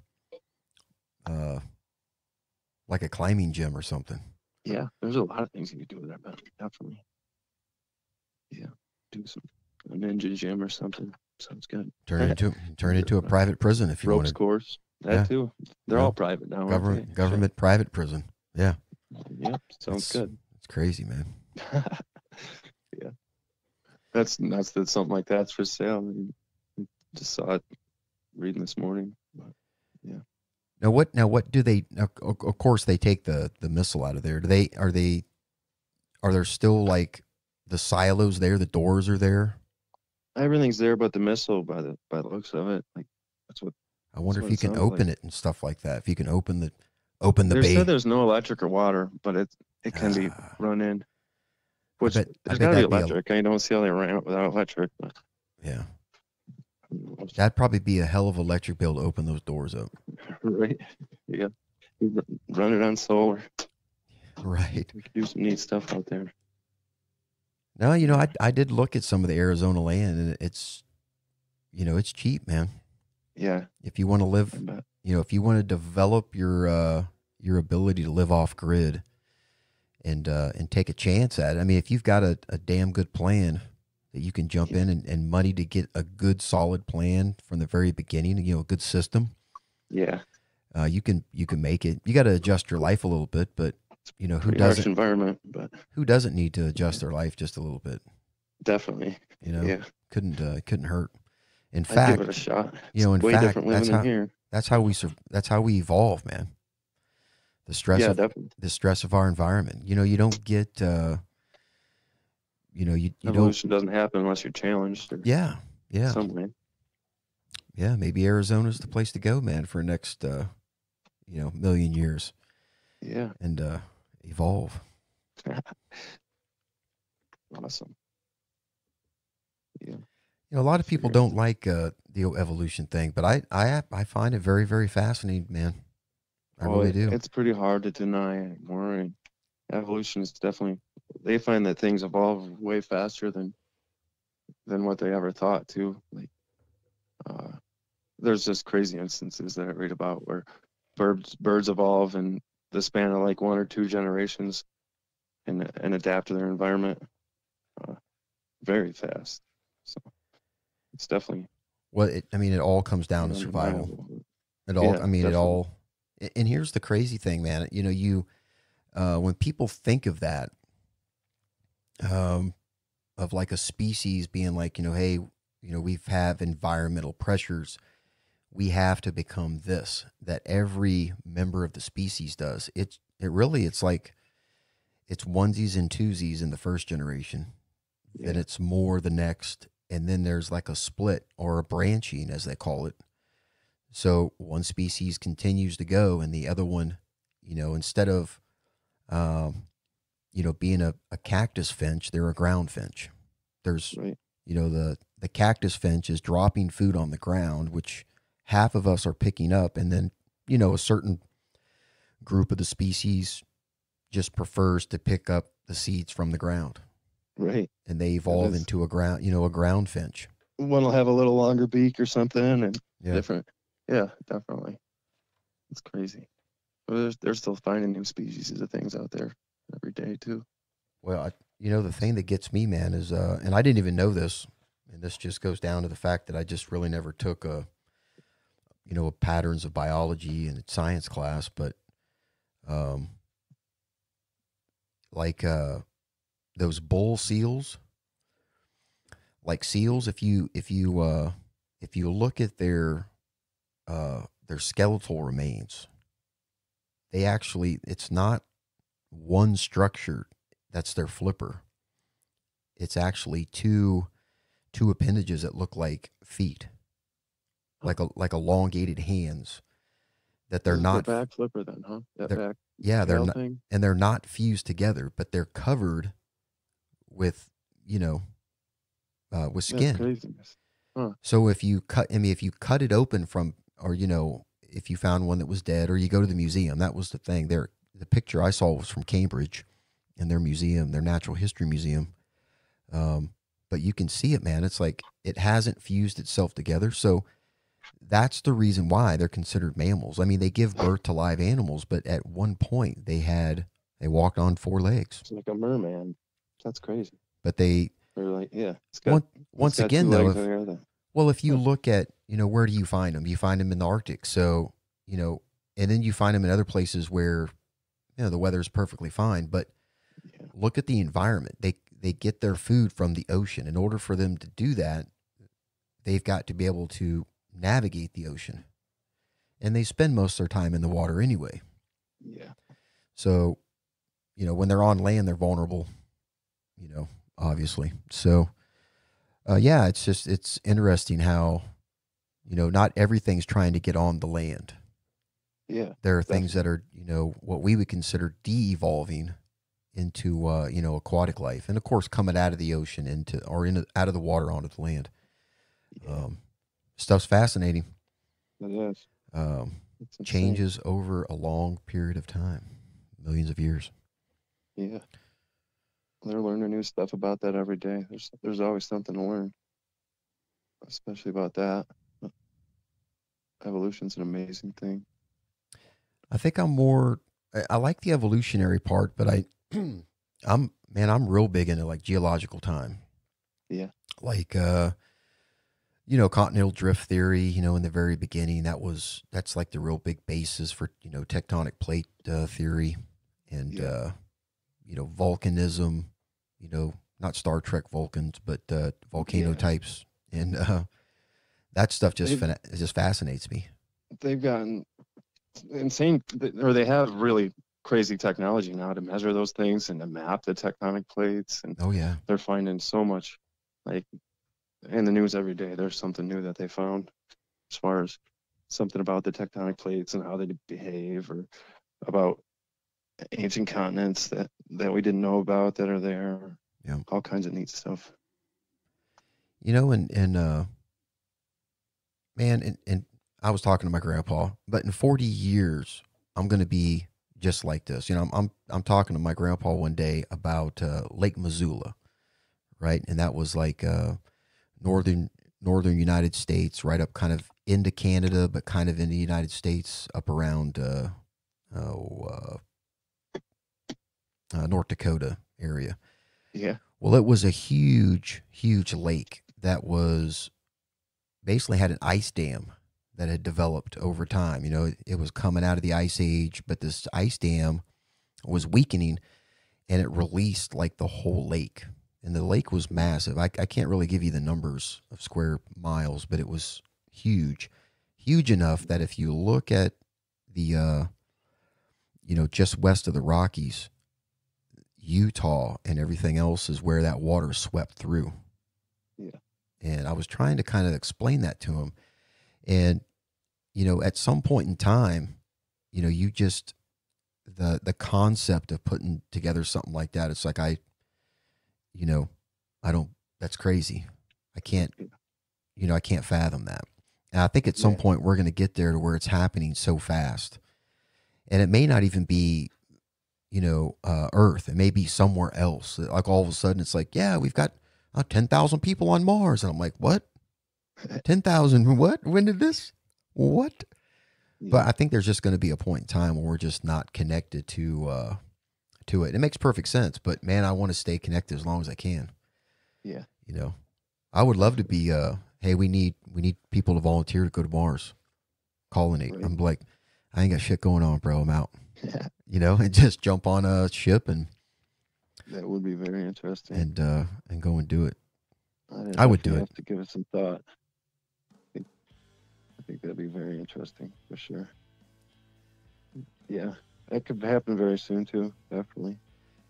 [SPEAKER 1] climbing gym or something.
[SPEAKER 2] Yeah, there's a lot of things you could do with that, but definitely. Yeah, do a ninja gym or something. Sounds good.
[SPEAKER 1] Turn into a private prison if you want.
[SPEAKER 2] Ropes course. That too. They're all private now.
[SPEAKER 1] Government private prison. Yeah.
[SPEAKER 2] Yeah, sounds good.
[SPEAKER 1] It's crazy, man.
[SPEAKER 2] Yeah, that's nuts that something like that's for sale. I mean, just saw it reading this morning. But, yeah.
[SPEAKER 1] Now what do they? Of course, they take the missile out of there. Are there still like the silos there? The doors are there.
[SPEAKER 2] Everything's there, but the missile, by the looks of it, like that's what.
[SPEAKER 1] I wonder if you can open it and stuff like that. If you can open the
[SPEAKER 2] they
[SPEAKER 1] bay.
[SPEAKER 2] Said there's no electric or water, but it can be run in. Which there's got to be electric. I don't see how they ran it without electric. But.
[SPEAKER 1] Yeah. That'd probably be a hell of electric bill to open those doors up.
[SPEAKER 2] Right. Yeah. Run it on solar.
[SPEAKER 1] Right.
[SPEAKER 2] We could do some neat stuff out there.
[SPEAKER 1] No, I did look at some of the Arizona land, and it's cheap, man.
[SPEAKER 2] Yeah.
[SPEAKER 1] If you want to live, if you want to develop your ability to live off grid and take a chance at it. I mean, if you've got a damn good plan that you can jump in and money to get a good solid plan from the very beginning, a good system.
[SPEAKER 2] Yeah.
[SPEAKER 1] You can make it. You got to adjust your life a little bit, but who doesn't?
[SPEAKER 2] Harsh environment, but
[SPEAKER 1] who doesn't need to adjust their life just a little bit?
[SPEAKER 2] Definitely.
[SPEAKER 1] Yeah. Couldn't hurt. In fact,
[SPEAKER 2] give it a shot.
[SPEAKER 1] In
[SPEAKER 2] way
[SPEAKER 1] fact,
[SPEAKER 2] different living than here.
[SPEAKER 1] That's how we evolve, man. The stress the stress of our environment. You don't get
[SPEAKER 2] evolution doesn't happen unless you're challenged.
[SPEAKER 1] Yeah.
[SPEAKER 2] Some way.
[SPEAKER 1] Yeah, maybe Arizona's the place to go, man, for next million years.
[SPEAKER 2] Yeah.
[SPEAKER 1] And evolve.
[SPEAKER 2] Awesome. Yeah.
[SPEAKER 1] A lot of people don't like the evolution thing, but I find it very, very fascinating, man. I really do.
[SPEAKER 2] It's pretty hard to deny anymore. And evolution is definitely, they find that things evolve way faster than what they ever thought too. Like, there's just crazy instances that I read about where birds evolve in the span of like 1 or 2 generations and adapt to their environment very fast. So it's definitely.
[SPEAKER 1] Well, it all comes down to survival. It all, I mean,
[SPEAKER 2] definitely.
[SPEAKER 1] it all, and here's the crazy thing, man. You know, when people think of that, um, of like a species being like, hey, we've have environmental pressures. We have to become this, that every member of the species does. It's like, it's onesies and twosies in the first generation. Then
[SPEAKER 2] Yeah,
[SPEAKER 1] it's more the next. And then there's like a split or a branching, as they call it. So one species continues to go, and the other one, instead of, um, being a cactus finch, they're a ground finch. There's,
[SPEAKER 2] right.
[SPEAKER 1] the cactus finch is dropping food on the ground, which half of us are picking up, and then, a certain group of the species just prefers to pick up the seeds from the ground,
[SPEAKER 2] Right.
[SPEAKER 1] and they
[SPEAKER 2] It
[SPEAKER 1] evolve
[SPEAKER 2] is.
[SPEAKER 1] into a ground finch.
[SPEAKER 2] One will have a little longer beak or something, and
[SPEAKER 1] Yeah.
[SPEAKER 2] different. Yeah, definitely. It's crazy. But they're still finding new species of things out there every day too.
[SPEAKER 1] Well, the thing that gets me, man, is, and I didn't even know this, and this just goes down to the fact that I just really never took a patterns of biology and science class, but, um, like, those bull seals, like seals, if you look at their skeletal remains, it's not one structure that's their flipper. It's actually two appendages that look like feet, like elongated hands, that they're
[SPEAKER 2] This is
[SPEAKER 1] not.
[SPEAKER 2] the back flipper then, huh? That back
[SPEAKER 1] Yeah, they're
[SPEAKER 2] tail
[SPEAKER 1] not,
[SPEAKER 2] thing.
[SPEAKER 1] and they're not fused together, but they're covered with, with
[SPEAKER 2] That's
[SPEAKER 1] skin.
[SPEAKER 2] craziness. Huh.
[SPEAKER 1] So if you cut it open from, or, if you found one that was dead, or you go to the museum, that was the thing there. The picture I saw was from Cambridge, in their museum, their natural history museum. But you can see it, man. It's like it hasn't fused itself together. So that's the reason why they're considered mammals. I mean, they give birth to live animals, but at one point they walked on four legs.
[SPEAKER 2] It's like a merman. That's crazy.
[SPEAKER 1] But they're
[SPEAKER 2] like, yeah, it's got
[SPEAKER 1] once
[SPEAKER 2] it's got
[SPEAKER 1] again,
[SPEAKER 2] two
[SPEAKER 1] though,
[SPEAKER 2] legs on the other.
[SPEAKER 1] well, if you look at, where do you find them? You find them in the Arctic. So, and then you find them in other places where, the weather is perfectly fine. But
[SPEAKER 2] Yeah.
[SPEAKER 1] look at the environment. They get their food from the ocean. In order for them to do that, they've got to be able to navigate the ocean. And they spend most of their time in the water anyway.
[SPEAKER 2] Yeah.
[SPEAKER 1] So, when they're on land, they're vulnerable, obviously. So, yeah, it's interesting how, not everything's trying to get on the land.
[SPEAKER 2] Yeah.
[SPEAKER 1] There are things that are, what we would consider de-evolving into, aquatic life. And of course, coming out of the ocean out of the water onto the land.
[SPEAKER 2] Yeah.
[SPEAKER 1] Stuff's fascinating.
[SPEAKER 2] It is. It's insane.
[SPEAKER 1] Changes over a long period of time, millions of years.
[SPEAKER 2] Yeah. They're learning new stuff about that every day. There's always something to learn, especially about that. Evolution's an amazing thing.
[SPEAKER 1] I think I like the evolutionary part, but I'm real big into like geological time.
[SPEAKER 2] Yeah.
[SPEAKER 1] Like, continental drift theory, in the very beginning, that's like the real big basis for, tectonic plate theory, and, volcanism, not Star Trek Vulcans, but volcano types. And that stuff just fascinates me.
[SPEAKER 2] They've gotten insane, or they have really crazy technology now to measure those things and to map the tectonic plates. And
[SPEAKER 1] oh yeah,
[SPEAKER 2] they're finding so much, like in the news every day. There's something new that they found, as far as something about the tectonic plates and how they behave, or about ancient continents that we didn't know about that are there.
[SPEAKER 1] Yeah,
[SPEAKER 2] all kinds of neat stuff.
[SPEAKER 1] Man, and I was talking to my grandpa, but in 40 years, I'm going to be just like this. I'm talking to my grandpa one day about Lake Missoula, right? And that was like northern United States, right up kind of into Canada, but kind of in the United States, up around North Dakota area.
[SPEAKER 2] Yeah.
[SPEAKER 1] Well, it was a huge, huge lake that was basically had an ice dam that had developed over time. You know, it was coming out of the ice age, but this ice dam was weakening, and it released like the whole lake. And the lake was massive. I can't really give you the numbers of square miles, but it was huge, huge enough that if you look at the, you know, just west of the Rockies, Utah and everything else is where that water swept through.
[SPEAKER 2] Yeah.
[SPEAKER 1] And I was trying to kind of explain that to him. And, you know, at some point in time, you know, you just, the concept of putting together something like that, it's like, you know, that's crazy. I can't, you know, I can't fathom that. And I think at some point we're going to get there to where it's happening so fast. And it may not even be, you know, Earth. It may be somewhere else. Like all of a sudden it's like, yeah, we've got 10,000 people on Mars. And I'm like, what? 10,000? What? When did this? What? Yeah. But I think there's just going to be a point in time where we're just not connected to it. It makes perfect sense, but man, I want to stay connected as long as I can.
[SPEAKER 2] Yeah.
[SPEAKER 1] You know, I would love to be, hey, we need people to volunteer to go to Mars, colonate. Right. I'm like, I ain't got shit going on, bro. I'm out. You know, and just jump on a ship and
[SPEAKER 2] that would be very interesting.
[SPEAKER 1] And go and do it. I would do it.
[SPEAKER 2] Have to give it some thought. I think that'd be very interesting for sure. Yeah, that could happen very soon too. Definitely.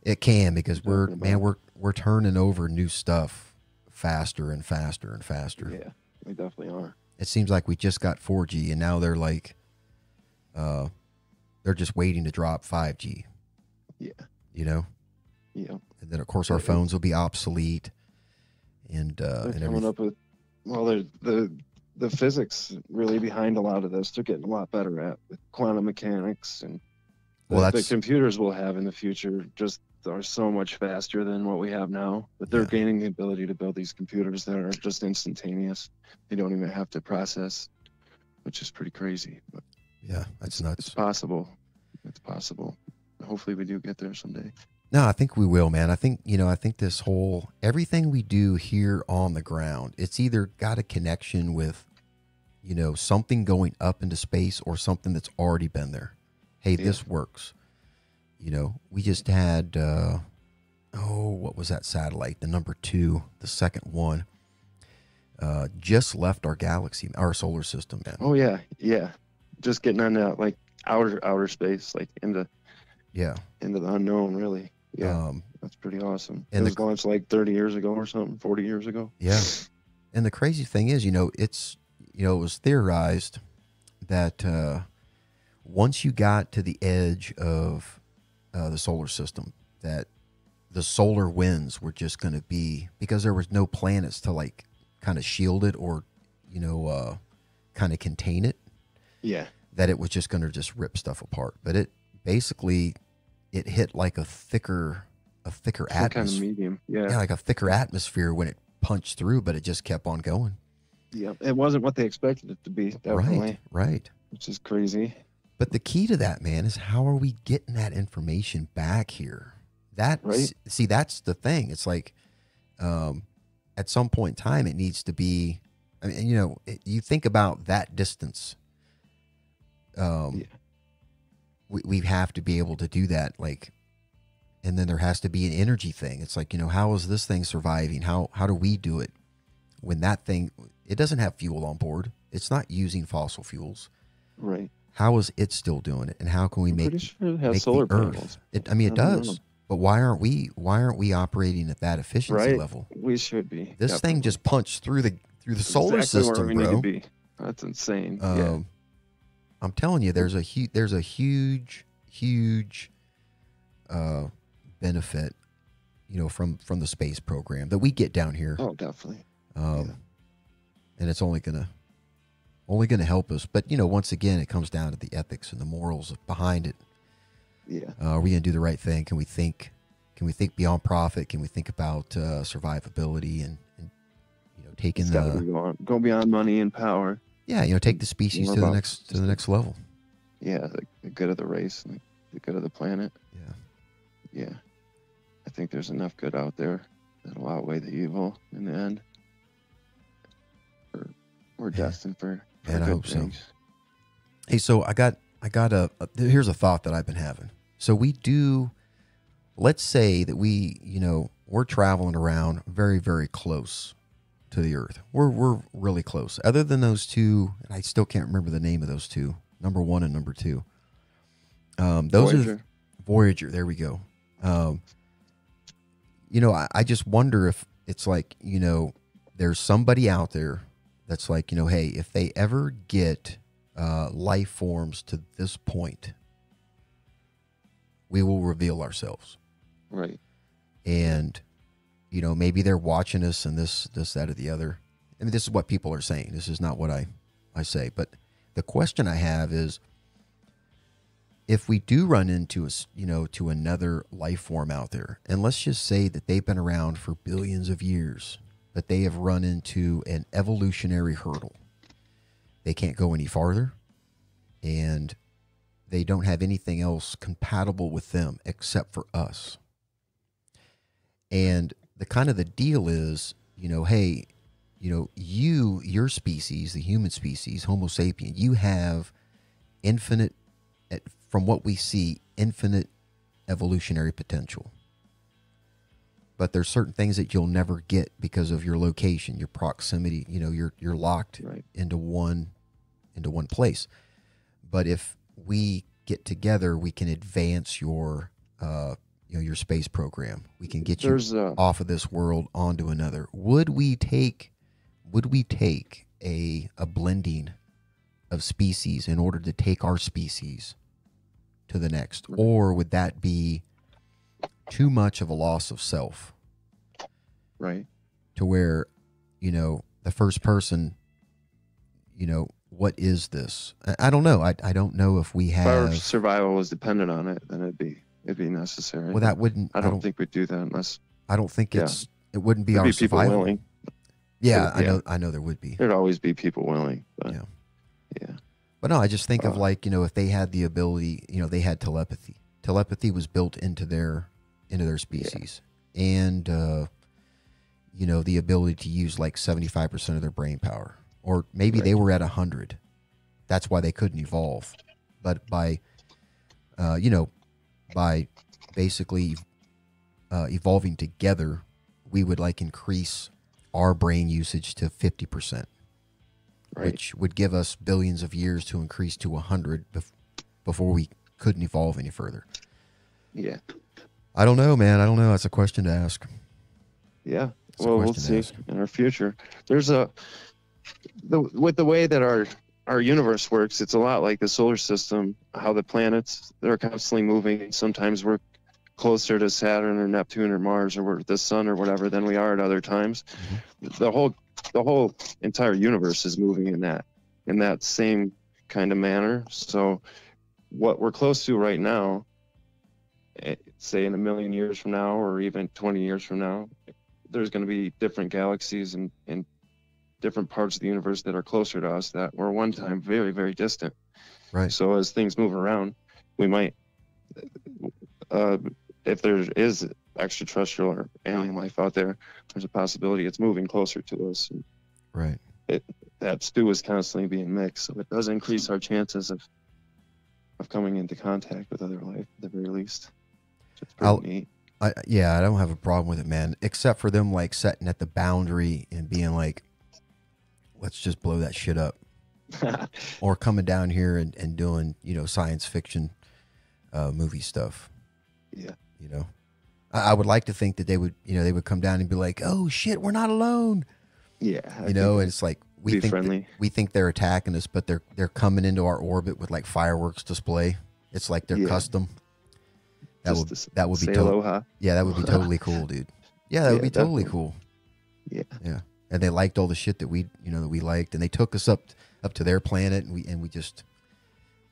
[SPEAKER 1] It can, because we're turning over new stuff faster and faster and faster.
[SPEAKER 2] Yeah, we definitely are.
[SPEAKER 1] It seems like we just got 4G and now they're like, they're just waiting to drop 5G.
[SPEAKER 2] Yeah.
[SPEAKER 1] You know?
[SPEAKER 2] Yeah.
[SPEAKER 1] And then of course our phones will be obsolete. And
[SPEAKER 2] they're coming up with, well, the physics really behind a lot of this. They're getting a lot better at with quantum mechanics, and the computers we'll have in the future just are so much faster than what we have now. But they're gaining the ability to build these computers that are just instantaneous. They don't even have to process, which is pretty crazy. But
[SPEAKER 1] yeah, that's nuts.
[SPEAKER 2] It's possible. It's possible. Hopefully we do get there someday.
[SPEAKER 1] No, I think we will, man. I think this whole, everything we do here on the ground, it's either got a connection with, you know, something going up into space or something that's already been there. Hey, this works. You know, we just had, what was that satellite? The number 2, the second one, just left our galaxy, our solar system, man.
[SPEAKER 2] Oh yeah. Yeah. Just getting on that, like outer space, like into the unknown, really. Yeah, that's pretty awesome. And it was launched like 30 years ago or something, 40 years ago.
[SPEAKER 1] Yeah. And the crazy thing is, you know, it was theorized that once you got to the edge of the solar system, that the solar winds were just going to be, because there was no planets to like kind of shield it or, you know, kind of contain it.
[SPEAKER 2] Yeah.
[SPEAKER 1] That it was just going to just rip stuff apart. But it basically, it hit like a thicker atmosphere.
[SPEAKER 2] Kind of medium. Yeah,
[SPEAKER 1] like a thicker atmosphere when it punched through, but it just kept on going.
[SPEAKER 2] Yeah, it wasn't what they expected it to be. Definitely.
[SPEAKER 1] Right.
[SPEAKER 2] Which is crazy.
[SPEAKER 1] But the key to that, man, is how are we getting that information back here? See, that's the thing. It's like, at some point in time, it needs to be, I mean, you know, you think about that distance. We have to be able to do that, like, and then there has to be an energy thing. It's like, you know, how is this thing surviving? How do we do it when that thing, it doesn't have fuel on board? It's not using fossil fuels.
[SPEAKER 2] Right.
[SPEAKER 1] How is it still doing it? And how can we make
[SPEAKER 2] solar
[SPEAKER 1] the Earth? It does. But why aren't we operating at that efficiency level?
[SPEAKER 2] We should be.
[SPEAKER 1] This thing just punched through the solar system,
[SPEAKER 2] where we need to be. That's insane.
[SPEAKER 1] I'm telling you, there's a huge benefit, you know, from the space program that we get down here.
[SPEAKER 2] Oh, definitely.
[SPEAKER 1] And it's only gonna help us. But you know, once again, it comes down to the ethics and the morals behind it.
[SPEAKER 2] Yeah.
[SPEAKER 1] Are we gonna do the right thing? Can we think beyond profit? Can we think about survivability and you know, taking
[SPEAKER 2] go beyond money and power?
[SPEAKER 1] Yeah, you know, take the species to the next level.
[SPEAKER 2] Yeah, the good of the race and the good of the planet. Yeah. I think there's enough good out there that'll outweigh the evil in the end. We're destined for
[SPEAKER 1] And I hope so. Hey, so I got here's a thought that I've been having. So let's say that we're traveling around very, very close to the Earth. We're really close. Other than those two, and I still can't remember the name of those two, number 1 and number 2. Those
[SPEAKER 2] Voyager.
[SPEAKER 1] are Voyager. There we go. I just wonder if it's like, there's somebody out there that's like, hey, if they ever get life forms to this point, we will reveal ourselves.
[SPEAKER 2] Right.
[SPEAKER 1] And, maybe they're watching us and this, that, or the other. I mean, this is what people are saying. This is not what I say. But the question I have is, if we do run into to another life form out there, and let's just say that they've been around for billions of years, but they have run into an evolutionary hurdle. They can't go any farther, and they don't have anything else compatible with them except for us. And the deal is, hey, your species, the human species, Homo sapien, you have infinite, from what we see, infinite evolutionary potential. But there's certain things that you'll never get because of your location, your proximity. You're locked into one place. But if we get together, we can advance your your space program. We can get you off of this world onto another. Would we take a blending of species in order to take our species to the next, or would that be too much of a loss of self?
[SPEAKER 2] Right.
[SPEAKER 1] To where, the first person, what is this? I don't know. I don't know if we have.
[SPEAKER 2] If our survival was dependent on it, then it'd be necessary.
[SPEAKER 1] Well, that wouldn't.
[SPEAKER 2] I don't think we'd do that unless.
[SPEAKER 1] I don't think it wouldn't be
[SPEAKER 2] there'd
[SPEAKER 1] our
[SPEAKER 2] be people
[SPEAKER 1] survival.
[SPEAKER 2] willing.
[SPEAKER 1] Yeah, I know there would be.
[SPEAKER 2] There'd always be people willing. But, yeah.
[SPEAKER 1] But no, I just think of like, if they had the ability, they had telepathy. Telepathy was built into their species. Yeah. And, the ability to use like 75% of their brain power. Or maybe they were at 100. That's why they couldn't evolve. But by basically evolving together, we would like increase our brain usage to 50%. Which would give us billions of years to increase to 100 before we couldn't evolve any further.
[SPEAKER 2] Yeah.
[SPEAKER 1] I don't know, man. I don't know. That's a question to ask.
[SPEAKER 2] Yeah. We'll see in our future. There's with the way that our universe works, it's a lot like the solar system, how the planets, they're constantly moving. Sometimes we're closer to Saturn or Neptune or Mars or we're the sun or whatever than we are at other times. Mm-hmm. The whole entire universe is moving in that same kind of manner. So what we're close to right now, say in 1 million years from now, or even 20 years from now, there's going to be different galaxies and different parts of the universe that are closer to us that were one time very, very distant.
[SPEAKER 1] Right.
[SPEAKER 2] So as things move around, we might, if there is extraterrestrial or alien life out there, there's a possibility it's moving closer to us. And
[SPEAKER 1] right.
[SPEAKER 2] That stew is constantly being mixed, so it does increase our chances of coming into contact with other life at the very least. It's pretty neat.
[SPEAKER 1] I don't have a problem with it, man, except for them like setting at the boundary and being like, let's just blow that shit up. Or coming down here and doing, science fiction movie stuff.
[SPEAKER 2] Yeah.
[SPEAKER 1] I would like to think that they would come down and be like, oh shit, we're not alone.
[SPEAKER 2] Yeah.
[SPEAKER 1] And it's like we think they're attacking us, but they're coming into our orbit with like fireworks display. It's like their custom. That would be
[SPEAKER 2] aloha.
[SPEAKER 1] Yeah, that would be totally cool, dude. Yeah, that would be totally cool.
[SPEAKER 2] Yeah.
[SPEAKER 1] Yeah. And they liked all the shit that we liked, and they took us up to their planet, and we just,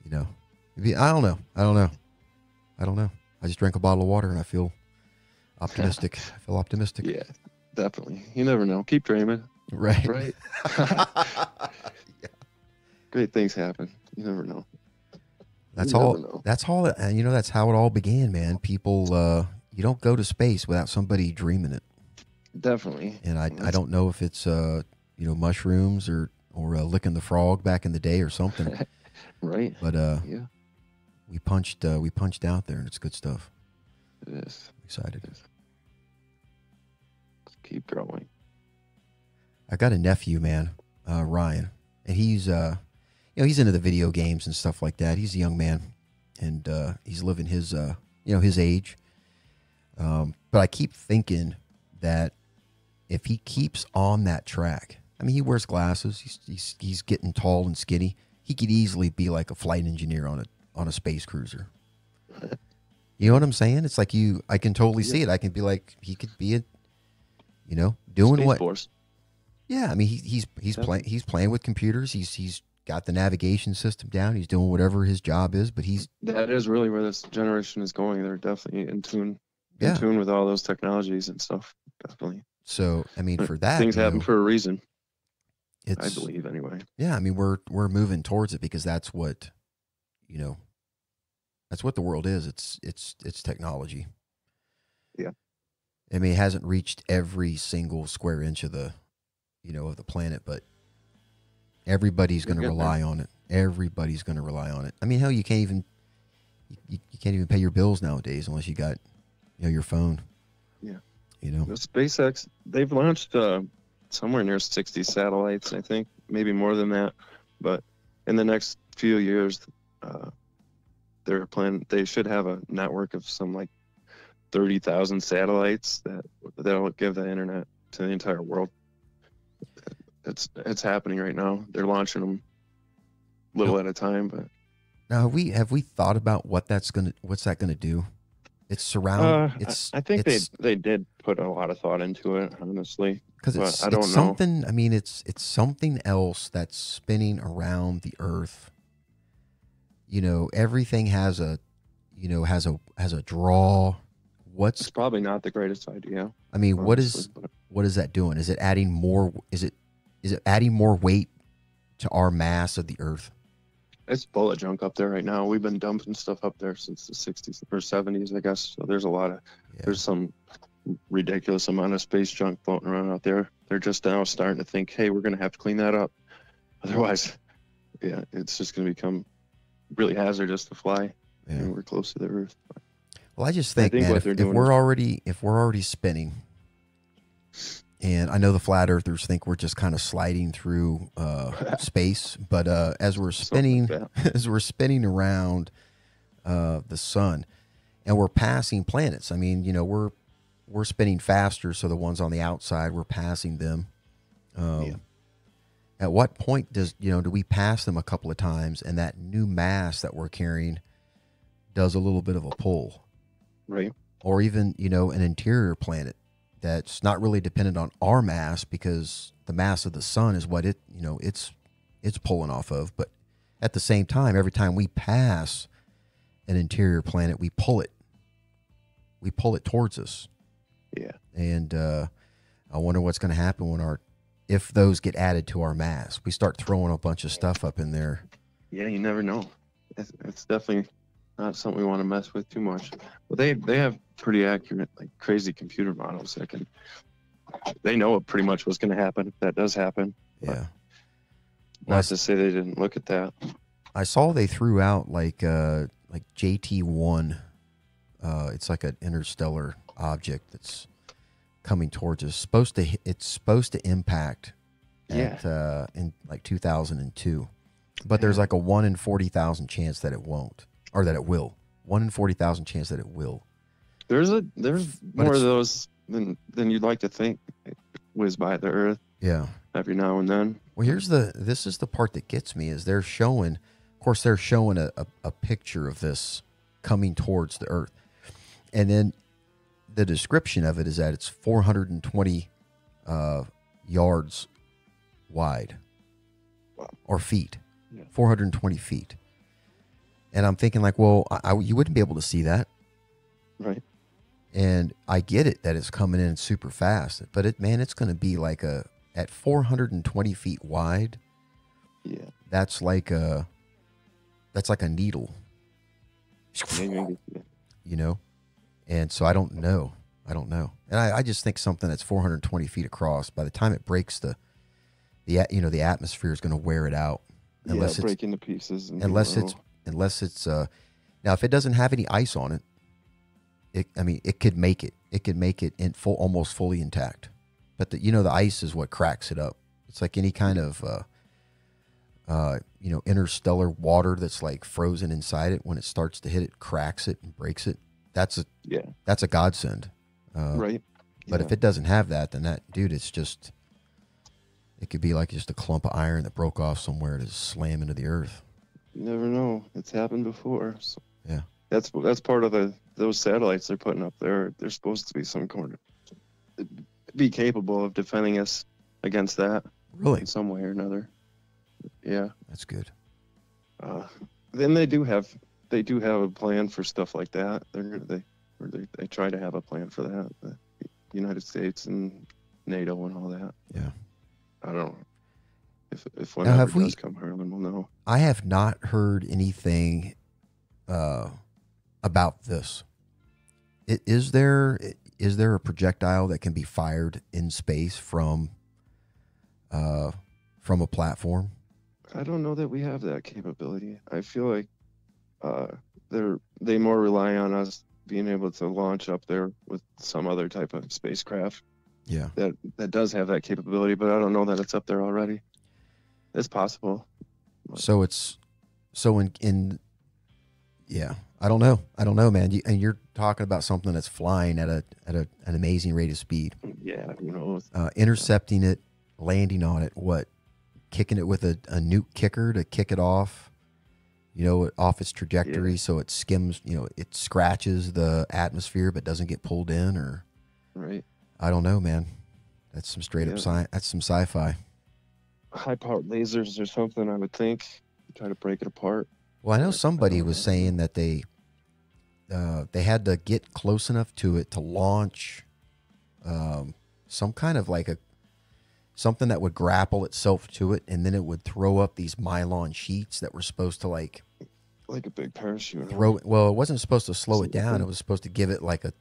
[SPEAKER 1] I don't know. I just drank a bottle of water and I feel optimistic. I feel optimistic.
[SPEAKER 2] Yeah, definitely. You never know. Keep dreaming.
[SPEAKER 1] Right.
[SPEAKER 2] Yeah. Great things happen. You never know.
[SPEAKER 1] That's all. That's how it all began, man. People, you don't go to space without somebody dreaming it.
[SPEAKER 2] Definitely.
[SPEAKER 1] And I don't know if it's mushrooms or or licking the frog back in the day or something.
[SPEAKER 2] Right.
[SPEAKER 1] But
[SPEAKER 2] Yeah.
[SPEAKER 1] we punched out there, and it's good stuff.
[SPEAKER 2] It is.
[SPEAKER 1] I'm excited.
[SPEAKER 2] It is. Let's keep growing.
[SPEAKER 1] I got a nephew, man, Ryan, and he's he's into the video games and stuff like that. He's a young man, and he's living his his age. But I keep thinking that if he keeps on that track, I mean, he wears glasses. He's getting tall and skinny. He could easily be like a flight engineer on a space cruiser. You know what I'm saying? It's like I can totally see it. I can be like, he could be doing
[SPEAKER 2] Space
[SPEAKER 1] what?
[SPEAKER 2] Force.
[SPEAKER 1] Yeah, I mean, he's playing with computers. He's got the navigation system down. He's doing whatever his job is, but
[SPEAKER 2] that is really where this generation is going. They're definitely in tune with all those technologies and stuff. Definitely.
[SPEAKER 1] So, I mean, for that,
[SPEAKER 2] things happen for a reason.
[SPEAKER 1] I
[SPEAKER 2] believe anyway.
[SPEAKER 1] Yeah, I mean, we're moving towards it because that's what, that's what the world is. It's technology.
[SPEAKER 2] Yeah.
[SPEAKER 1] I mean, it hasn't reached every single square inch of the, of the planet, but everybody's going to rely on it. Everybody's going to rely on it. I mean, hell, you can't even pay your bills nowadays unless you got, your phone.
[SPEAKER 2] Yeah.
[SPEAKER 1] The
[SPEAKER 2] SpaceX, they've launched somewhere near 60 satellites, I think, maybe more than that. But in the next few years, they should have a network of some like 30,000 satellites that'll give the internet to the entire world. It's happening right now. They're launching them little at a time. But
[SPEAKER 1] now have we thought about what's that gonna do? It's surround.
[SPEAKER 2] I think they did put a lot of thought into it, honestly.
[SPEAKER 1] Because
[SPEAKER 2] I don't know.
[SPEAKER 1] Something. I mean, it's something else that's spinning around the Earth. Everything has a draw.
[SPEAKER 2] It's probably not the greatest idea.
[SPEAKER 1] I mean, honestly, what is that doing? Is it adding more? Is it adding more weight to our mass of the Earth?
[SPEAKER 2] It's full of junk up there right now. We've been dumping stuff up there since the 60s or 70s, I guess. So there's there's some ridiculous amount of space junk floating around out there. They're just now starting to think, hey, we're going to have to clean that up. Otherwise, yeah, it's just going to become really hazardous to fly. Yeah. We're close to the Earth.
[SPEAKER 1] Well, I just think, man, if we're already spinning, and I know the flat earthers think we're just kind of sliding through space, but as we're spinning around the sun, and we're passing planets. I mean, we're spinning faster, so the ones on the outside, we're passing them. At what point do we pass them a couple of times, and that new mass that we're carrying does a little bit of a pull,
[SPEAKER 2] right?
[SPEAKER 1] Or even an interior planet that's not really dependent on our mass, because the mass of the sun is what it's pulling off of. But at the same time, every time we pass an interior planet, we pull it towards us.
[SPEAKER 2] Yeah.
[SPEAKER 1] And I wonder what's going to happen if those get added to our mass. We start throwing a bunch of stuff up in there.
[SPEAKER 2] Yeah, you never know. It's definitely not something we want to mess with too much. But they have pretty accurate, like crazy computer models they know pretty much what's going to happen if that does happen.
[SPEAKER 1] Yeah.
[SPEAKER 2] Not to say they didn't look at that. I
[SPEAKER 1] saw they threw out like JT1. It's like an interstellar object that's coming towards us. It's supposed to impact in like 2002. But there's like a 1 in 40,000 chance that it won't, or that it will. 1 in 40,000 chance that it will.
[SPEAKER 2] There's more of those than you'd like to think whiz by the Earth.
[SPEAKER 1] Yeah.
[SPEAKER 2] Every now and then.
[SPEAKER 1] Well, this is the part that gets me, is they're showing a picture of this coming towards the Earth. And then the description of it is that it's 420 yards wide.
[SPEAKER 2] Wow.
[SPEAKER 1] Or feet.
[SPEAKER 2] Yeah.
[SPEAKER 1] 420 feet. And I'm thinking like, well, you wouldn't be able to see that.
[SPEAKER 2] Right.
[SPEAKER 1] And I get it that it's coming in super fast, but it's going to be like at 420 feet wide.
[SPEAKER 2] Yeah.
[SPEAKER 1] That's like a needle. And so I don't know. And I just think something that's 420 feet across, by the time it breaks the the atmosphere is going to wear it out unless
[SPEAKER 2] break into pieces. And
[SPEAKER 1] unless it's now if it doesn't have any ice on it, it could make it. It could make it almost fully intact. But the ice is what cracks it up. It's like any kind of interstellar water that's like frozen inside it. When it starts to hit it, cracks it and breaks it. That's a godsend.
[SPEAKER 2] Right.
[SPEAKER 1] But if it doesn't have that, then it could be like just a clump of iron that broke off somewhere to slam into the earth.
[SPEAKER 2] You never know. It's happened before. So
[SPEAKER 1] yeah.
[SPEAKER 2] That's part of those satellites they're putting up there. They're supposed to be some kind of be capable of defending us against that.
[SPEAKER 1] Really?
[SPEAKER 2] In some way or another. Yeah.
[SPEAKER 1] That's good.
[SPEAKER 2] Then they do have a plan for stuff like that. They try to have a plan for that. The United States and NATO and all that.
[SPEAKER 1] Yeah.
[SPEAKER 2] I don't know. If whenever it does come, Harlan will know.
[SPEAKER 1] I have not heard anything about this. Is there a projectile that can be fired in space from a platform?
[SPEAKER 2] I don't know that we have that capability. I feel like they more rely on us being able to launch up there with some other type of spacecraft.
[SPEAKER 1] Yeah.
[SPEAKER 2] That does have that capability, but I don't know that it's up there already. It's possible.
[SPEAKER 1] Yeah, I don't know, man. And you're talking about something that's flying at an amazing rate of speed.
[SPEAKER 2] Yeah, who knows?
[SPEAKER 1] Intercepting it, landing on it, kicking it with a nuke kicker to kick it off, off its trajectory, so it skims, it scratches the atmosphere but doesn't get pulled in, or
[SPEAKER 2] right.
[SPEAKER 1] I don't know, man. That's some straight up science. That's some sci-fi.
[SPEAKER 2] High-powered lasers or something, I would think. Try to break it apart.
[SPEAKER 1] Well, I know somebody was saying that they had to get close enough to it to launch some kind of like something that would grapple itself to it, and then it would throw up these nylon sheets that were supposed to like
[SPEAKER 2] a big parachute.
[SPEAKER 1] Well, it wasn't supposed to slow it down. It was supposed to give it like a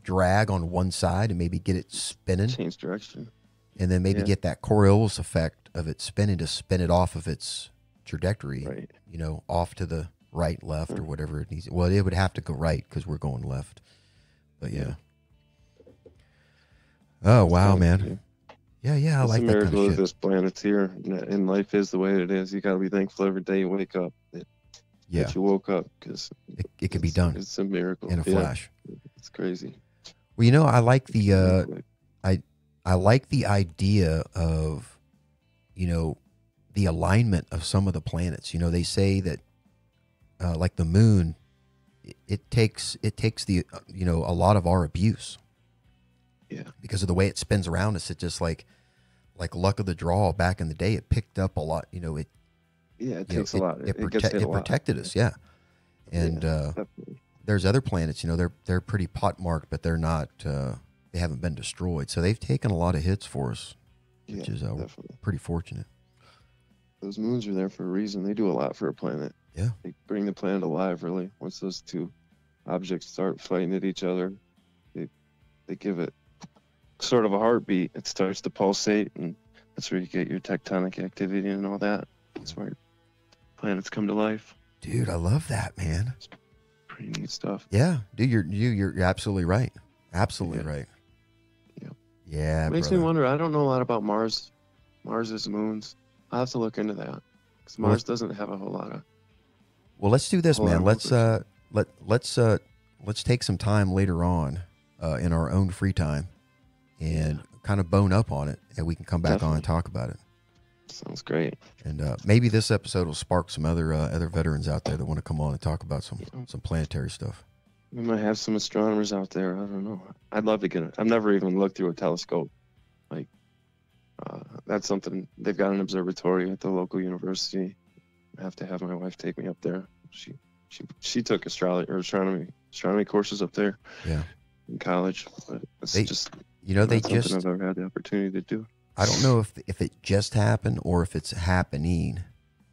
[SPEAKER 1] drag on one side and maybe get it spinning.
[SPEAKER 2] Change direction.
[SPEAKER 1] And then maybe get that Coriolis effect of it spinning to spin it off of its trajectory,
[SPEAKER 2] right.
[SPEAKER 1] Off to the right, left, or whatever it needs. Well, it would have to go right because we're going left. But yeah. Oh, wow, man. Yeah, I like that kind of shit.
[SPEAKER 2] It's a miracle that this planet's here, and life is the way it is. You got to be thankful every day you wake up that you woke up, because
[SPEAKER 1] it could be done.
[SPEAKER 2] It's a miracle.
[SPEAKER 1] In a flash.
[SPEAKER 2] It's crazy.
[SPEAKER 1] Well, I like the I like the idea of, the alignment of some of the planets. They say that, like the moon, it takes the, a lot of our abuse.
[SPEAKER 2] Yeah.
[SPEAKER 1] Because of the way it spins around us, it just like luck of the draw back in the day, it picked up a lot, it
[SPEAKER 2] takes a lot. It
[SPEAKER 1] protected us. Yeah. And, there's other planets, they're pretty pockmarked, but they're not, they haven't been destroyed. So they've taken a lot of hits for us, which is pretty fortunate.
[SPEAKER 2] Those moons are there for a reason. They do a lot for a planet.
[SPEAKER 1] Yeah.
[SPEAKER 2] They bring the planet alive, really. Once those two objects start fighting at each other, they give it sort of a heartbeat. It starts to pulsate, and that's where you get your tectonic activity and all that. That's where planets come to life.
[SPEAKER 1] Dude, I love that, man.
[SPEAKER 2] It's pretty neat stuff.
[SPEAKER 1] Yeah. Dude, you're absolutely right. Absolutely right. Yeah,
[SPEAKER 2] it makes me wonder. I don't know a lot about Mars. Mars's moons. I'll have to look into that, because Mars doesn't have a whole lot of.
[SPEAKER 1] Well, let's do this, man. Let's take some time later on, in our own free time, and kind of bone up on it, and we can come back on and talk about it.
[SPEAKER 2] Sounds great.
[SPEAKER 1] And maybe this episode will spark some other veterans out there that want to come on and talk about some planetary stuff.
[SPEAKER 2] We might have some astronomers out there. I don't know. I'd love to get it. I've never even looked through a telescope. That's something. They've got an observatory at the local university. I have to have my wife take me up there. She took astronomy courses up there.
[SPEAKER 1] Yeah.
[SPEAKER 2] In college, but it's
[SPEAKER 1] they
[SPEAKER 2] just
[SPEAKER 1] I've
[SPEAKER 2] ever had the opportunity to do.
[SPEAKER 1] I don't know if it just happened or if it's happening,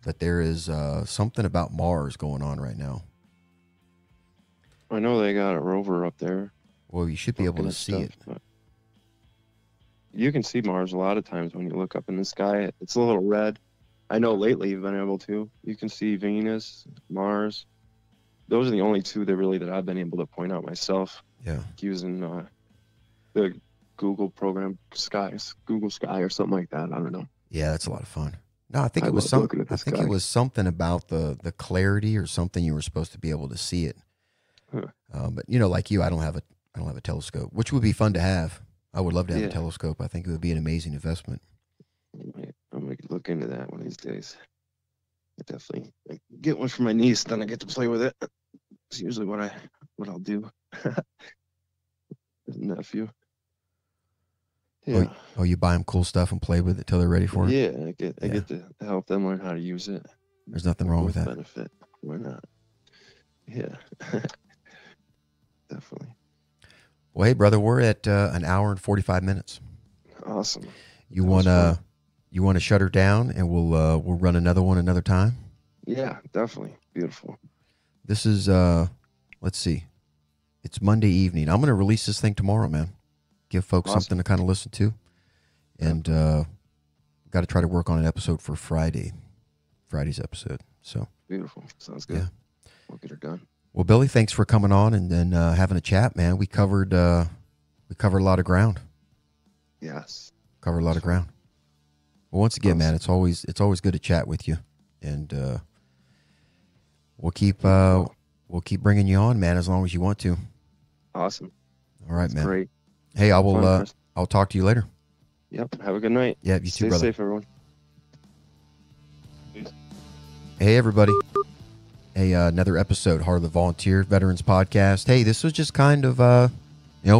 [SPEAKER 1] but there is something about Mars going on right now.
[SPEAKER 2] I know they got a rover up there.
[SPEAKER 1] Well, you should be able to see it.
[SPEAKER 2] you can see Mars a lot of times when you look up in the sky. It's a little red. I know lately you've been able to. You can see Venus, Mars. Those are the only two that I've been able to point out myself.
[SPEAKER 1] Yeah.
[SPEAKER 2] Using the Google program Google Sky or something like that. I don't know.
[SPEAKER 1] Yeah, that's a lot of fun. No, I think it was something. I think it was something about the clarity or something. You were supposed to be able to see it.
[SPEAKER 2] Huh.
[SPEAKER 1] But you know, like you, I don't have a telescope, which would be fun to have. I would love to have a telescope. I think it would be an amazing investment.
[SPEAKER 2] I'm gonna look into that one of these days. I definitely get one for my niece, then I get to play with it. It's usually what I'll do. Nephew. Yeah.
[SPEAKER 1] Oh, you buy them cool stuff and play with it till they're ready for it?
[SPEAKER 2] Yeah, I get to help them learn how to use it.
[SPEAKER 1] There's nothing wrong with that.
[SPEAKER 2] Benefit. Why not? Yeah. Definitely.
[SPEAKER 1] Well, hey, brother, we're at an hour and 45 minutes.
[SPEAKER 2] Awesome.
[SPEAKER 1] You want to shut her down, and we'll run another one another time?
[SPEAKER 2] Yeah, definitely. Beautiful.
[SPEAKER 1] This is let's see. It's Monday evening. I'm going to release this thing tomorrow, man. Give folks something to kind of listen to. And got to try to work on an episode for Friday's episode. So
[SPEAKER 2] beautiful. Sounds good. Yeah. We'll get her done.
[SPEAKER 1] Well, Billy, thanks for coming on and then having a chat, man. We covered a lot of ground.
[SPEAKER 2] Yes.
[SPEAKER 1] Covered a lot of ground. Well, once again, man, it's always good to chat with you, and we'll keep bringing you on, man, as long as you want to.
[SPEAKER 2] Awesome.
[SPEAKER 1] All right, man.
[SPEAKER 2] Great.
[SPEAKER 1] Hey, I'll talk to you later.
[SPEAKER 2] Yep. Have a good night.
[SPEAKER 1] Yeah, you too, brother.
[SPEAKER 2] Stay safe, everyone.
[SPEAKER 1] Peace. Hey, everybody. Hey, another episode, Heart of the Volunteer Veterans Podcast. Hey, this was just kind of,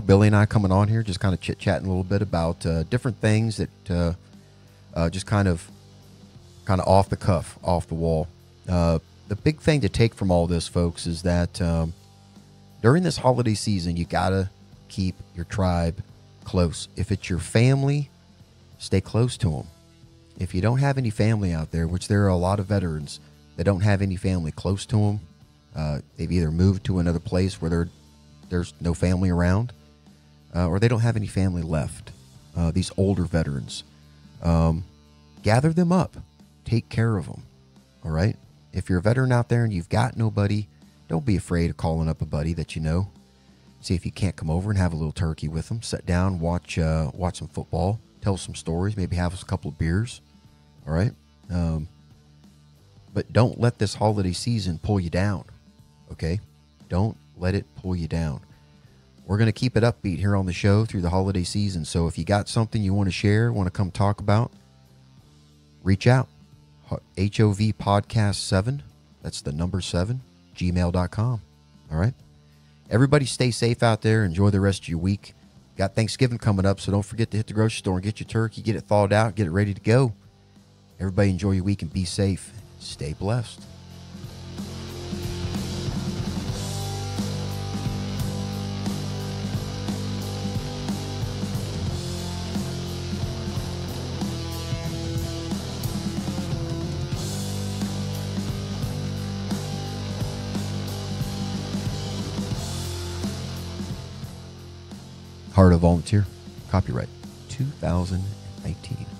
[SPEAKER 1] Billy and I coming on here, just kind of chit-chatting a little bit about different things that just kind of off the cuff, off the wall. The big thing to take from all this, folks, is that during this holiday season, you got to keep your tribe close. If it's your family, stay close to them. If you don't have any family out there, which there are a lot of veterans that don't have any family close to them, they've either moved to another place where there's no family around, or they don't have any family left. These older veterans, gather them up, take care of them. All right. If you're a veteran out there and you've got nobody, don't be afraid of calling up a buddy that you know. See if you can't come over and have a little turkey with them. Sit down, watch some football, tell some stories, maybe have us a couple of beers. All right. But don't let this holiday season pull you down. Okay. Don't let it pull you down. We're going to keep it upbeat here on the show through the holiday season. So if you got something you want to share, want to come talk about, reach out. HOV Podcast 7. That's the number 7, gmail.com. All right. Everybody stay safe out there. Enjoy the rest of your week. Got Thanksgiving coming up, so don't forget to hit the grocery store and get your turkey, get it thawed out, get it ready to go. Everybody enjoy your week and be safe. Stay blessed. Heart of Volunteer, copyright 2019.